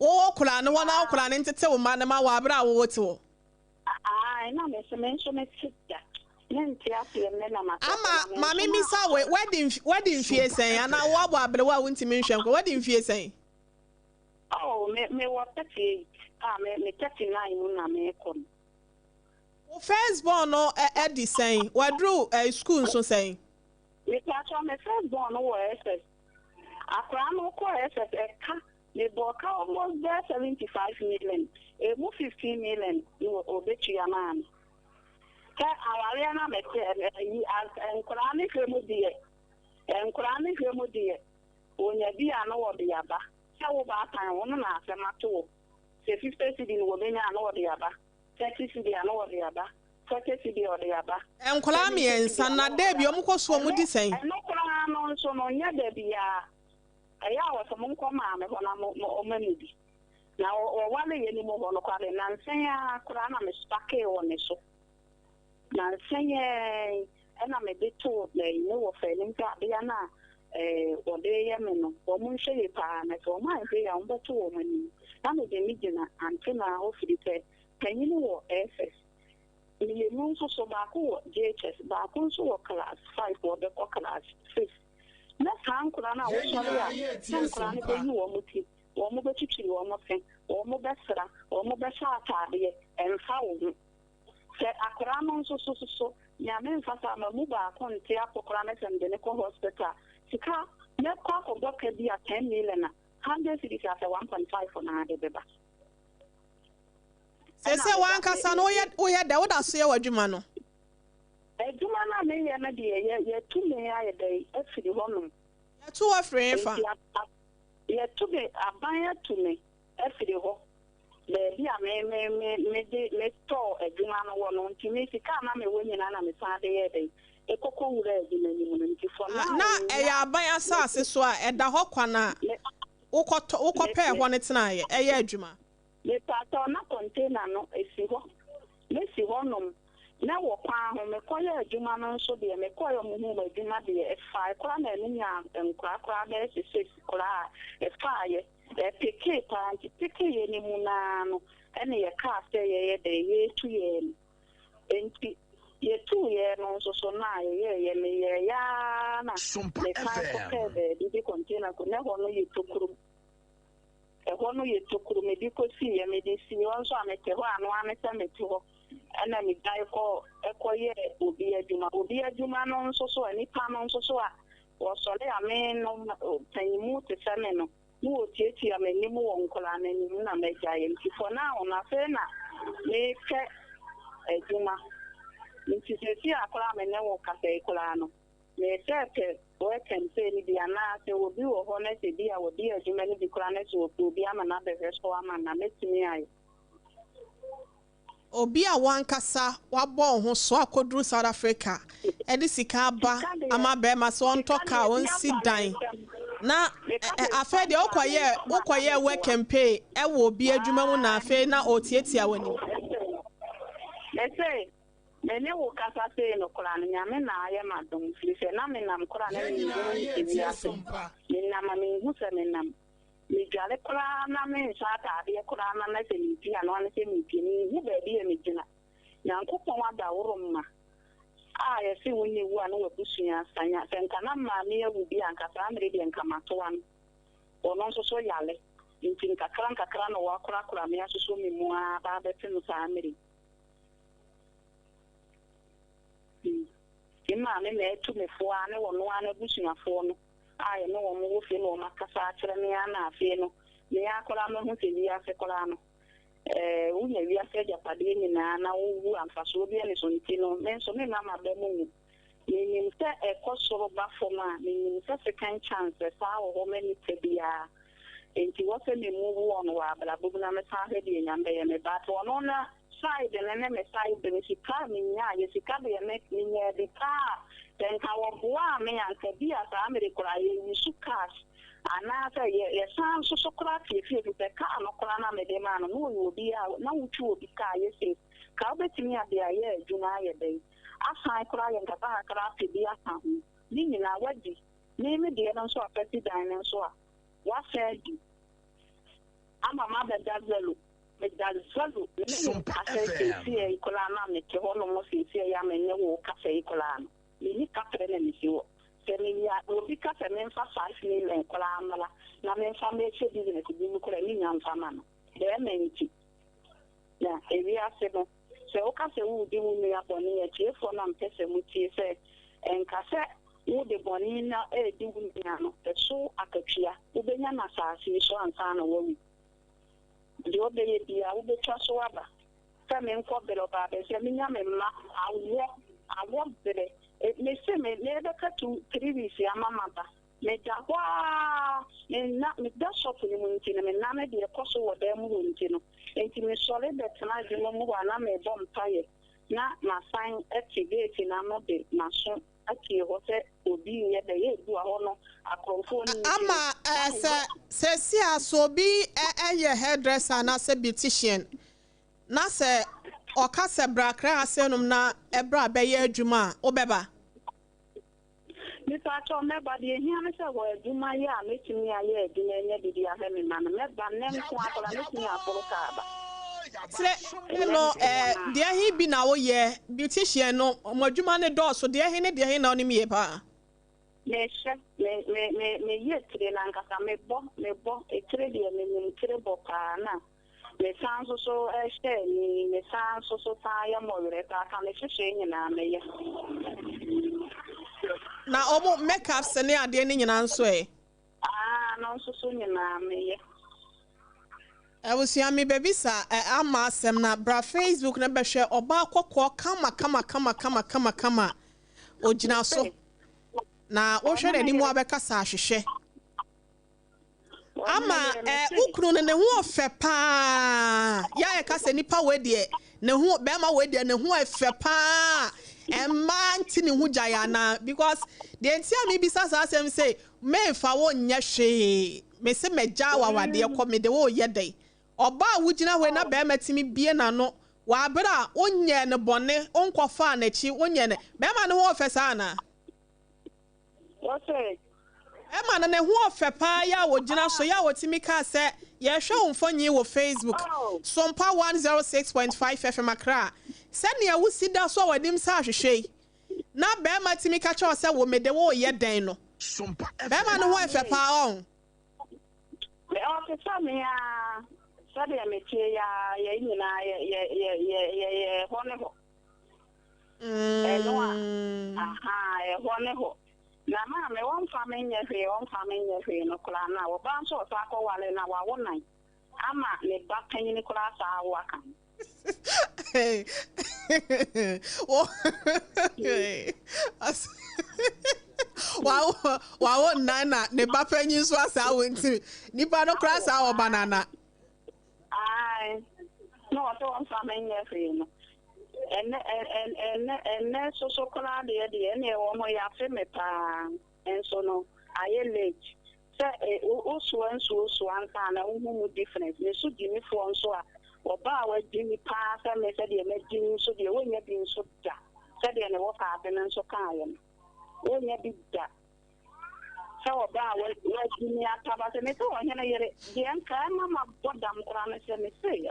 wo kura ne wona kura ne ntete wo ma ne ma wa bra wo wote wo ena me so me sita nenti afi me na ma ama mami mi sa wedding fie sen ana wo abo abre wa wonti mi nhwem ko wedding fie sen me wo 38 me 39 na me ko first born no Eddie saying wadru school so saying me catch on my first born no SS akra no ko SS ka me boka almost there 75 million mo 15 million no obechi aman ka awale na me enkura ni hwemu die onya bi ana wo de yaba se wo ba tan wo na asemato se 50 cedi no wo benya ana wo de yaba 30 cedi ana wo de yaba 40 cedi o de yaba enkwala mi ensa na de bi omkoso mu di sen enkwala no nso no nya de bi ya aya wo so mo nkoma me bona mo mani bi na o wale ye ni mo hono kwale na nsen ya kwala na me spake wo ne so na nsen ye ɛna me de to ne wo fɛ nim ka bia na ɔde yɛ me no ɔmo nhwɛ yɛ paa na sɛ ɔmo anhwɛ yɛ ɔmo bɛto wɔ m'anim na me de me gyina ante na ofiri sɛ panyin wɔ ss mmienu nso so baako wɔ JHS baako nso wɔ class 5 wɔbɛkɔ class 6 na saa nkora na wɔsɔre a saa nkora no bɛyi wɔn ti wɔn bɛtwitwi wɔn fɛ wɔn bɛsra wɔn bɛhyɛ ataadeɛ ɛmfa wo ho sɛ akora no nso so nyame mfasa ma mu baako nte akokora na sɛ mde ne kɔ hospital sika ne kɔ akɔbɔ ka bi a 10 million a 100 cities after 1.5 na ade bɛba sɛ wankasa no woyɛ da woda so yɛ w'adwuma no adwuma no a meyɛ no deɛ yɛtu me ayɛ dɛ afiri hɔ nom yɛtu wɔ firi fa yɛtu me aban atu me afiri hɔ baabi a me tɔ adwuma no wɔ no nti me sika na mewɔ nyinaa na mesan de yɛ dɛ ɛkɔkɔ wura adwuma nim no nti fɔ na ɛyɛ aban asase so a ɛda hɔ kwan a wokɔpɛɛ hɔ no tenaeɛ ɛyɛ adwuma mepatɔ na container no esi hɔ mesi hɔ nom na wɔ kwan ho mekɔyɛ adwuma no nso deɛ mekɔyɛ mo hu adwuma deɛ ɛfa ɛkora na ɛno nya nkora bɛyɛ sese kora ɛfa ayɛ peke paa nti peke yɛ ne mu naa no ɛne yɛkaa sɛ yɛyɛ dɛ yɛtu yɛ no nti yɛtu yɛ no nso so na yɛyɛ meyɛyaa na mekaa kɔpɛɛ baabi de container ko na hɔ no yɛ tokuro ɛhɔ no yɛ tokuro mede kɔsii yɛ mede si hɔ nso a mete hɔ ano ane sɛ mete hɔ ɛna medae ɛkɔyɛ obi adwuma no nso so nipa no nso so a wɔsɔre a me no panyimu te sɛ me no ne wɔtiatia m'anim wɔ nkɔlaa n'anim na magyaeɛ nti fɔ na ɔno afei na mepɛ adwuma nti sɛsi akora me ne wɔ kasɛe koraa no mesɛ pɛ wɔkɛmsɛ ni bi anaasɛ obi wɔ hɔ na sɛ bi a wɔdi adwuma no bi koraa na sɛ obi ama na bɛhwɛ so ama na mɛtumi ayɛ obi a wankasa wabɔ ho so akɔduru South Africa ɛde sika aba ama bɛrima so ɔntɔ ka ɔnsi dan na afɛ deɛ wokɔyɛ work campaign ɛwɔ obi adwuma mu na afɛ na ɔtiatia w'anim mɛsɛ mene wo kasa sɛ no kora no nyame na ayɛ madom firi sɛ na menam kora na menam a menhu sɛ menam medware koraa na menhyɛ ataadeɛ koraa na na sɛ mepi a no ane sɛ mepi mehu baabi a megyina nyankopɔn ada woro mma a yɛsɛ wo ne wu a na wabusua asanya sɛ nka na maame awu bi ankasa mmere deɛ nkamatoa no ɔno nso so yale nti nkakra na wɔakorakora me asoso me mu a baa bɛte no saa mmere maame na etu mefoɔ a ne wɔn a na busuafoɔ no a yɛ ne wɔn wɔ fie na wɔn akasa akyerɛ me a na afie no me akɔla no ho sɛ wiase kɔla no wonya wiase agyapadeɛ nyinaa na wowu amfasoɔ bi ne so nti no me nso me mama bɛ mu wu menim sɛ ɛkɔ soro ba fam a menim sɛ second chance saa wɔ hɔ m'ani pɛ biara nti wɔsɛ me mu wɔ no wɔ abrabɔ mu na mesan hwɛ deɛ nyame bɛyɛ me baate ɔno na side na me side be sika minya ye sika be me minya de ka den ka wo boa me anka bi asa amerikora ye nisu cash ana sa ye san so kora fie be ka no kora na me de ma no no obi a na wutu obi ka ye se ka obetimi ade aye adwuma ye den asan kora ye nka ba kora fie bi asa ho ni nyina wadi ni me de no so apeti dan no so a wa se di ama ma be dazelo medalzalo SOMPA FM sie ikola na me ke hono mo sie ya me ne wo kafe ikola no ni kafe na mi siwo se me ya obi kafe me mfa 5 million ikola amala na me mfa me che business bi mu kola ni nyamfa ma no de me nti na ewi ase no se o kafe wu di mu ya boni ya chefo na mpese mu tie se enkase wo de boni na di wu nya no so akatwia ubenya na saasi so ansa na wo the obey dia wo betwa so aba fa me nko bere ba be se menya me ma awo bere me se me le be ka tu 3 weeks ya mama ba me da wa me da shop ni mu nti me na me de ko so wo da mu nti no enti me sole be tena de mo mu wa na me bom paye na sign activate na mo de na so ati ho se obi nye da ye du ho no akrofo ni ama se si aso bi eye hairdresser na se beautician na se oka se brakra asenum na ebra be ye adwuma obeba Mr. Tom, nobody here, Mr. Word, do my year, making me a year, do any idea, Henry Man, but never quite making a full cab. No, dear, he be now, yeah, beautician, no, Mojumane door, so dear, he didn't know me, pa. Me yesterday, Lanka, me bo, a trade, me terrible pana. Me sounds so stay, me sounds so tired, more, I can't say, and me. Now, almost make up Sunday at the end in answer. No, so soon, me. I was see me baby sir ama asem na bra Facebook na behwe oba kokko kama ogina so na wo hwe ni mu abekasa ahwehwe ama ukunu ne hu ofe pa ya kasa nipa we de ne hu be ma we de ne hu ofe pa emma nti ne hu jaya na because the entia me bisa asem say me fa wo nya hwe me se meja wawade ko me de wo ye dai oba wugina we na be matimi bie na no wa bra onye ne bone onkofa na chi onye ne be ma ne ho ofesa na okay e ma na ne ho ofepa ya wogina so ya wotimi ka se ye hwe onfonyi wo Facebook SOMPA 106.5 FM Accra se ne ya wusida so wadim sa hwehwe na be matimi ka che se wo mede wo ye den no be ma ne ho ofepa on me ofepa me ya sabe ya metie ya nyina ye hone ho no aha hone ho na ma me won fa me nya hwe no kula na wo ban so sa ko wale na wa wonan ama ne ba kanyi ni kula sa wa kan wow nana ne ba panyi so asa wonti ni ba no kula sa wa banana no, I don't find anything. And so called the any woman ya female, and so no, I late. Say, also, one kind of difference. They should give me for so or bow Jimmy pass and they said, you met Jimmy, so the way you've been so that. Said, and what happened and so kind. When you did that. So about what Jimmy Atabas and it all, the uncle, Mamma, what damn crammers and say,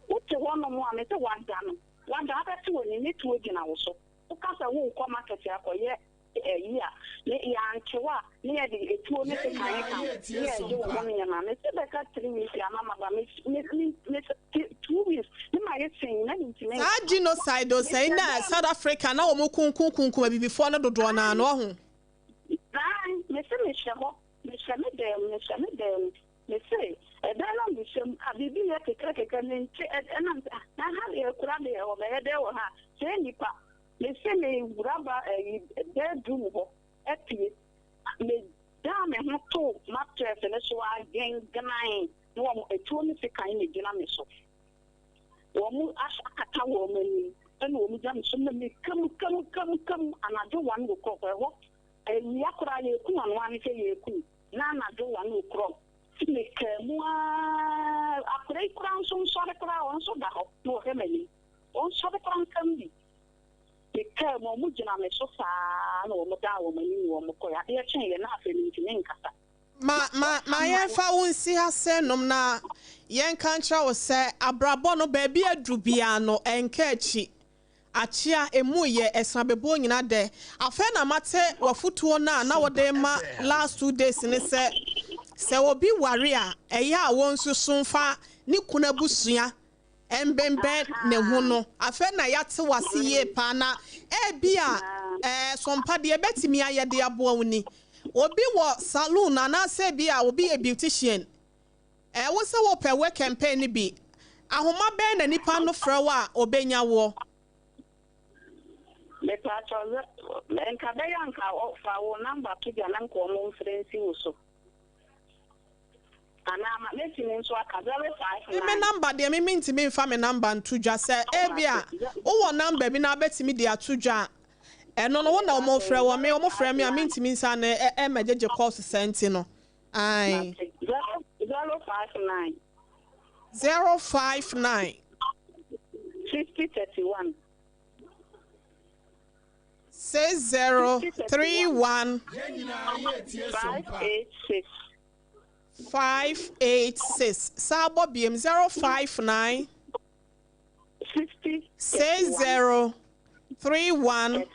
what the one one is the one done. One other two in it to again also. Because I won't come at a year. Yankewa, near the 2 minutes, yes, you were one year, man. It's about 3 weeks, Mamma, Miss 2 weeks. You might say, I genocide, say that South Africa now, Mukun, before not do one. No. Mr. Say, and then I'm some Abibi at the crack and I have a crabby over there or her. Say, Nipa, they say me rubber a dead doom at me. Damn, and not told mattress and so I gain ganine. No, a 26 kind of dynamic. Woman ask a cat woman and woman jam some come, and I do one will call her what? And Yakura, you come on one say you could. Nana do one will crop. Make a great crown, some sort of crown, so that no family. On sort of crown can be. The care more mujina me so far, no Madame, or Mokoya, they are changing enough in Ninkasa. My won't see her say, no, na young country was say, Abrabono baby a drubiano and catchy. Achia emuye esabebo nyina de afena mate wafutuo na wode ma last 2 days ne se obi ware a eya won susumfa ni kuna busua embembe ne hu no afena yate wasiye pa na bia sompa de betimi ayede abo woni obi wo saloon na se bia obi a beautician wo se wo pe we campaign bi ahoma ben na nipa no frewa obenya wo me patrols and Kabayanka offer our number to the Lanko friends also. And I'm making so I can verify. My number, they mean to me family number and to just say, Ebia, oh, number, me now bet me they are two jar. And no one no more friend or me or more friend me, I mean to me, son, a judge cost Sentino. I 059 059 5031 6031 586 Sabo BM 059 6031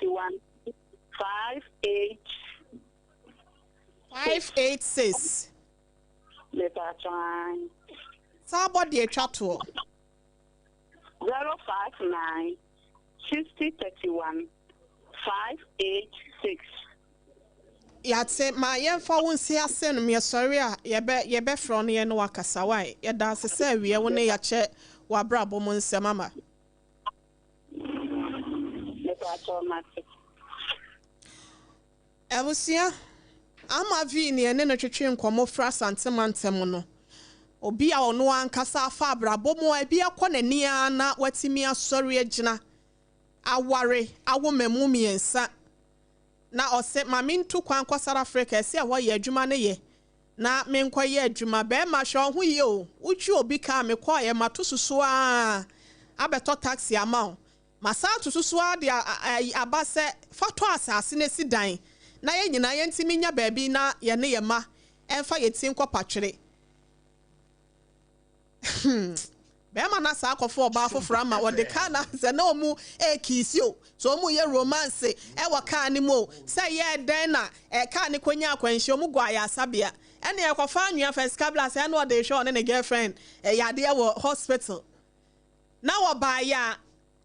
586 Sabo de chato 059 6031 586 Yatse ma yemfa wonsi ase no me sorry a yebe fro no ye no wakasa wai ye da se wie wo ne ya che wa brabo mo nsem ama Ebusia ama vi ne ne no twetwe nkomo fra santemantem no obi a ono ankasa afa brabo mo abi akọ nani na watimi asori agina aware awomemu miensa na ose mami ntu kwan kwa South Africa ese a woye adwuma ne ye na menkoye adwuma be ma hwe ho ye o uchi obi ka me kwa ye mato susu a abeto taxi ama masa to susu a de abase fato asase ne si dan na ye nyina ye ntimi nya baabi na ye ne ye ma emfa ye tin kwa patwere Bema na sa akofo oba afofra ma wo de ka na se na omu ekisio so omu ye romance e wo ka ni mo se ye den na ka ni kwanya akwanhye omu gwa ya sabia ene ye kofa anwea first cabla se na o de show ne girlfriend ya de wo hospital na wo ba ya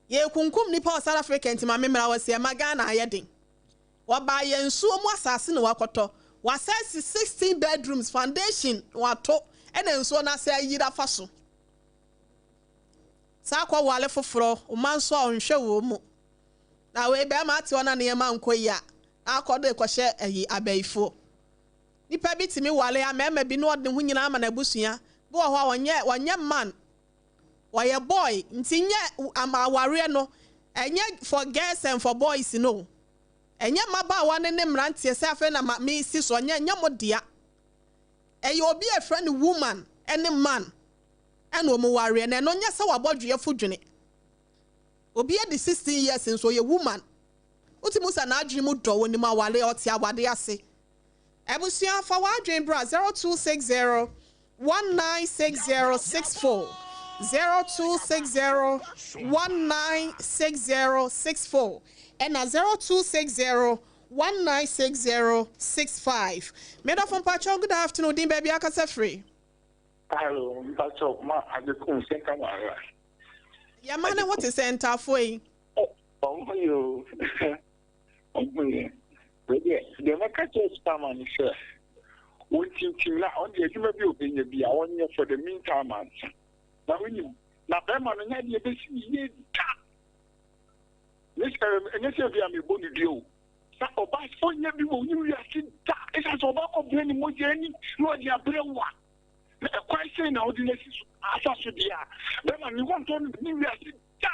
ye kunkum ni pa South Africa ntima memra wo se magana ayedin wo ba ye nsu omu asase na wakoto wa se 16 bedrooms foundation wato ene nsu na se yira faso Sakwa wale foforo umanso onhwe wo mu na we be ma ate ona ne ma nkoyi akodo ekohye ayi abaifo nipa bitimi wale ya mema bi no de hunyina ama na busua bo ho wonye man waye boy ntinye amaware no enye for girls and for boys no enye maba wa ne mrantie se afa na me si so enye modia eye obi a friend woman any man and wo ware na no nya se wabodwe fudwene obi e di 16 years so ye woman utimusa na adwene mu do woni ma wale oti awade ase ebusia fa wadwen bra 0260 196064 0260 196064 and 0260 196065 Medafon Pacho, good afternoon din baby akasa free. Hello, Pacho, ma adekun se kamara. Ya mana what is enter for you? Oh, you. Oh, me. The market is permanent, sir. What you na on the you may be obeying be a 1 year for the meantime answer. Now when you na bema no nya de be si This and this be am bonu dio. Sa oba so nya bi wo you ya si da. Esa so oba ko be ni mo je ni no dia brewa. Na kwai say na ordinary asa so dia. Bema ni want to ni ya si da.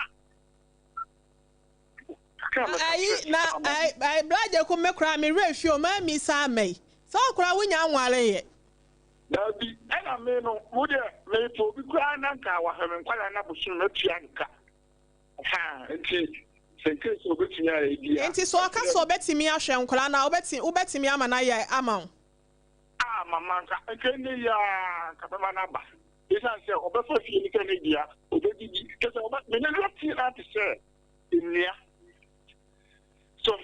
I brother ko mekra me refio ma mi sa mai. So kura wunya nware ye. Dabi ana me no wo de me to bi kura na nka wa ha me kwala na busu na tua nka. Ha, enti senke so betunya e dia. Enti so aka so betimi ahwe nkwala na obetimi ama na ye ama. Ah mama nka nke ne ya ka be ma na ba. Isa se obefa fi ni ka ne dia, obedi kese oba me ne lati na ti se. Inia. So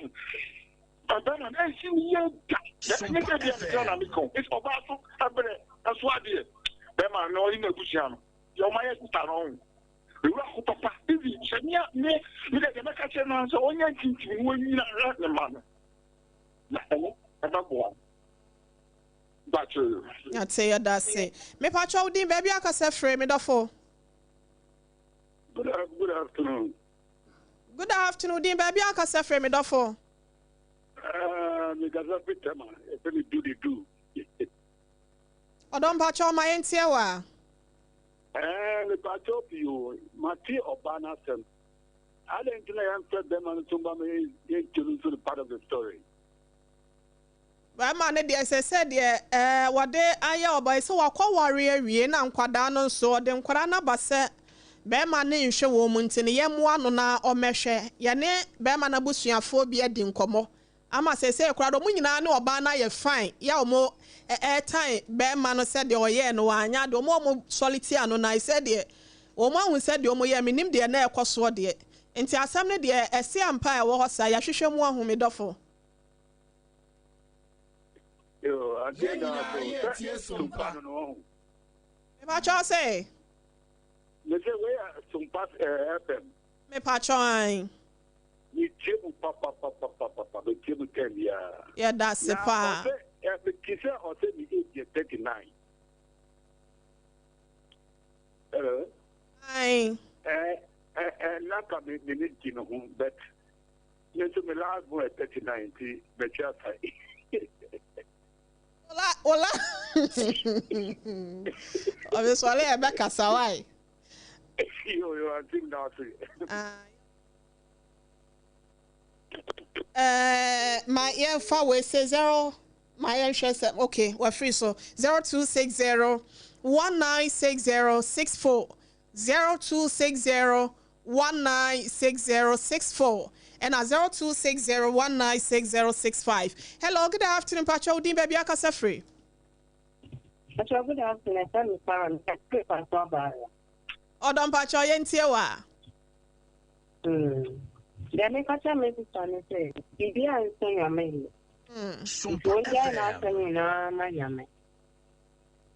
Abana na si ye da. It's about to happen. That's what I did. Bema no in the Gusiano. Your Maya Kutaron. We were Papa. If you said, me, the Macachan answer on your team when you are the man. But I'd say that's it. Me Pacho din baby I can say frame me for. Good afternoon. Good afternoon, din baby I can say frame me for. Because of it, man, do. I don't patch all my NTWA. And patch up you, Mati or Banasem. I didn't answer them on Tumba to the part of the story. Well, man, as I said, what they are your boy, so I call warrior, and Quadano, so then Quadana Basse, bema ne nhwe wo mu ntine ye moa no na omehwe ye ne bema na busuafo bi edi nkomo ama sese kura do mu nyina ne oba na ye fine ya omo time bema no se de oye no anya de omo solitaire no na se de omo hu se de omo ye menim de na ekoso de enti asam ne de ese ampa e wo hosa ya hwehwe mu ahu me dofo yo agenda so no me ba cho say me say we SOMPA FM me pa cho an ni table papa the table 10 yeah that's the pa the kisa o say me age 39 hello ai not a minute in home, but you to me last boy 39, but just Hola. Obviously, I back as why. You are thinking now. My ear forward says 0. My ear says okay. We're free so 0260 196064 0260 196064 and 0260 196065. Hello, good afternoon, Pacho. Udin baby akasa free. Pacho, good afternoon. I'm Sharon. Odon Pacho yentie wa. Then me Pacho me say, "Bibi an say ya me." SOMPA FM. Na mayame.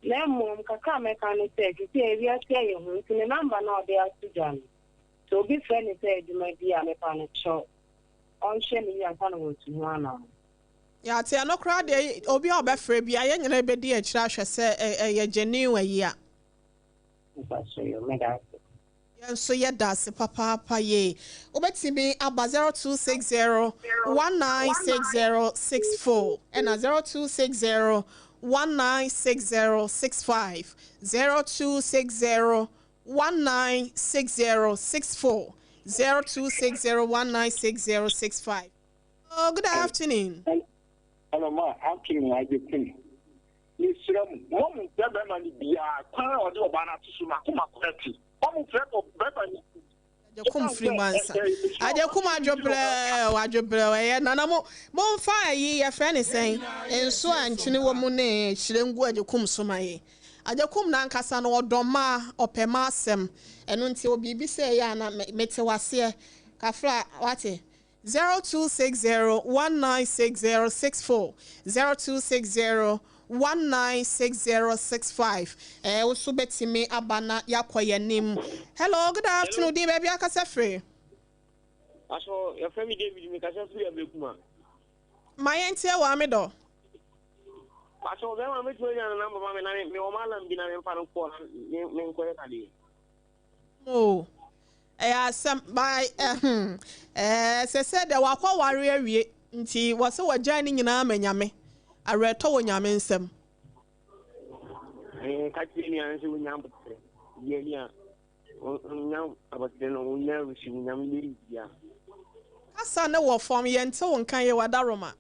Le mum kaka me kan say, "Ti e wi ase ye hu, ti number na dey astudan." So be friend say di me dia me pan cho. On share me ya kan wo tu ana. Ya te no crowd dey obi a obefre bia ye nyina be di a kira hwe se ye genuine ayi a. Pacho yo me da. So yeah, that's papa ye. Obetimi aba 0260 196064 and 0260 196065 0260 196064 0260 196065. Oh, good afternoon. Hello, ma. Afternoon, I get thing. Ni sira mu. Mo mu bebe ma ni bia kwan o de obana tusu ma kuma kwati. Mo fẹ́ ko bebe ni. Ajekum free mansa. Ajekum adwobre ye nana mo mfa yi ye frɛ ne sɛn. Enso ankyene wo mu ne hyirengu ajekum so maye. Ajekum na nkasa no odoma opema asem. Eno nti obi bi sɛ ya na mete wase kafra wate 0260 196064 0260 196065. Also betimi abana yakoyenim. Hello, good afternoon, dear baby akasa free. Aso your family David me kasa free abekuma. My entia wa me do. Aso be ma me to ya na number ma me na me o ma lam bi na me fa no ko me nko e kade. Oh. Some by se said the wakwa ware awie nti wo se wagya ni nyina amanyame. Areto wo nyame nsem. Ka ti ni an se wo nyam botre. Ye ni a nyam abotre no wo nyam si wo nyam le bia. Asa ne wo form ye nte wo nkan ye wadaroma.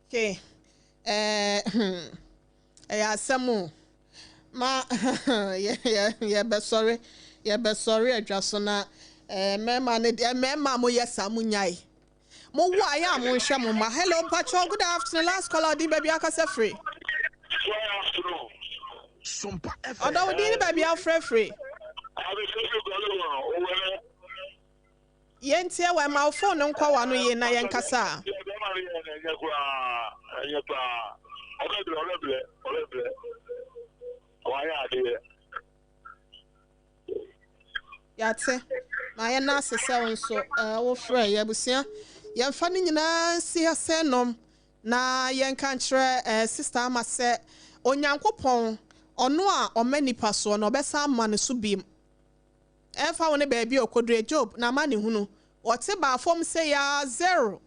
Okay. Asemu. Ma ye be sorry adwaso na mema mo yesa mo nyai. Mo wa ya mo hwe mo ma. Hello Pacho, good afternoon. Last caller di baby akasa free. Good afternoon. SOMPA FM. Odo di baby afre free. Yentie we ma phone nkwa wa no ye na yen kasa. Yate ma ye na sese wonso wo frɛ ye busia ye mfa ni nyina si asenom na ye nka nkyerɛ sister ama sɛ onyankopɔn ɔno a ɔmanipa so no obesa ama ne so biem ɛfa wo ne baabi okodre Job na ma ne hunu ɔte ba fom sɛ ya 0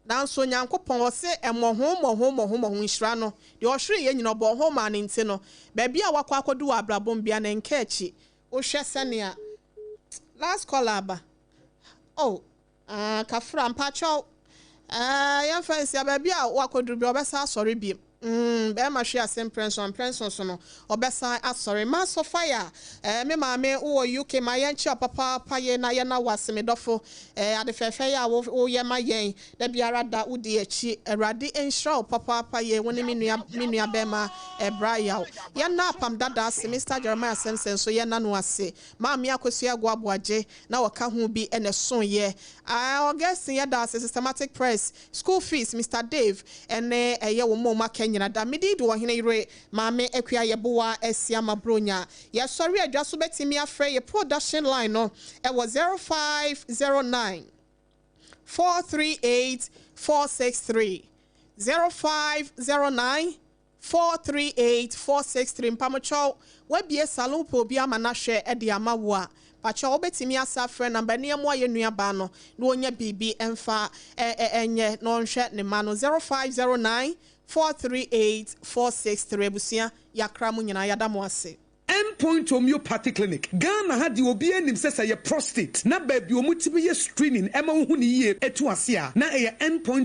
nanso onyankopɔn ɔse ɛmɔho nhyira no de ɔhwere ye nyina ɔbɔ ho ma ne nti no baabi a wakɔ akodu wɔ abrabom bia na nka akyi wohwɛ sɛnea last call aba. Oh, kafra mpacho. Yan fancy baby a wakodru bi obesa sorry bi. Bema she asem prenson so no obesa asori ma so fire me maame wo UK ma yen chi papa paye na ye na wase me dofo ade fefe ya wo ye ma yen da biara da udi echi erade ensure papa paye woni minua bema Brian ye na apam dada se Mr Jeremiah Sensen so ye na no ase maame akosua gwaboaje na waka hu bi ene son ye August ye da systematic press school fees Mr Dave ene ye wo mo ma nyina da medi do OHENEYERE maame akua YEBOAA ASEM bronya ya sori adwa so betimi afre ye production line no e was 0509 438 463 0509 438 463 mpamocho webie salon po bi amana hwe e de amawo a pacha obetimi asafre number ne mo aye nuaba no na onya bibi emfa enye no nhwe ne ma no 0509 438 463 busia yakra mu nyina yadamo ase Homeopathic Clinic. Ghana had the obi enim sesa ye prostate. Na baby omutibi ye screening ema hu ni ye etu asia. Na eye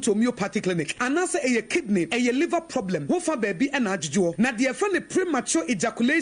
Homeopathic Clinic. Anase eye kidney, eye liver problem. Wo fa baby ena adjuo. Na de fa ne premature ejaculation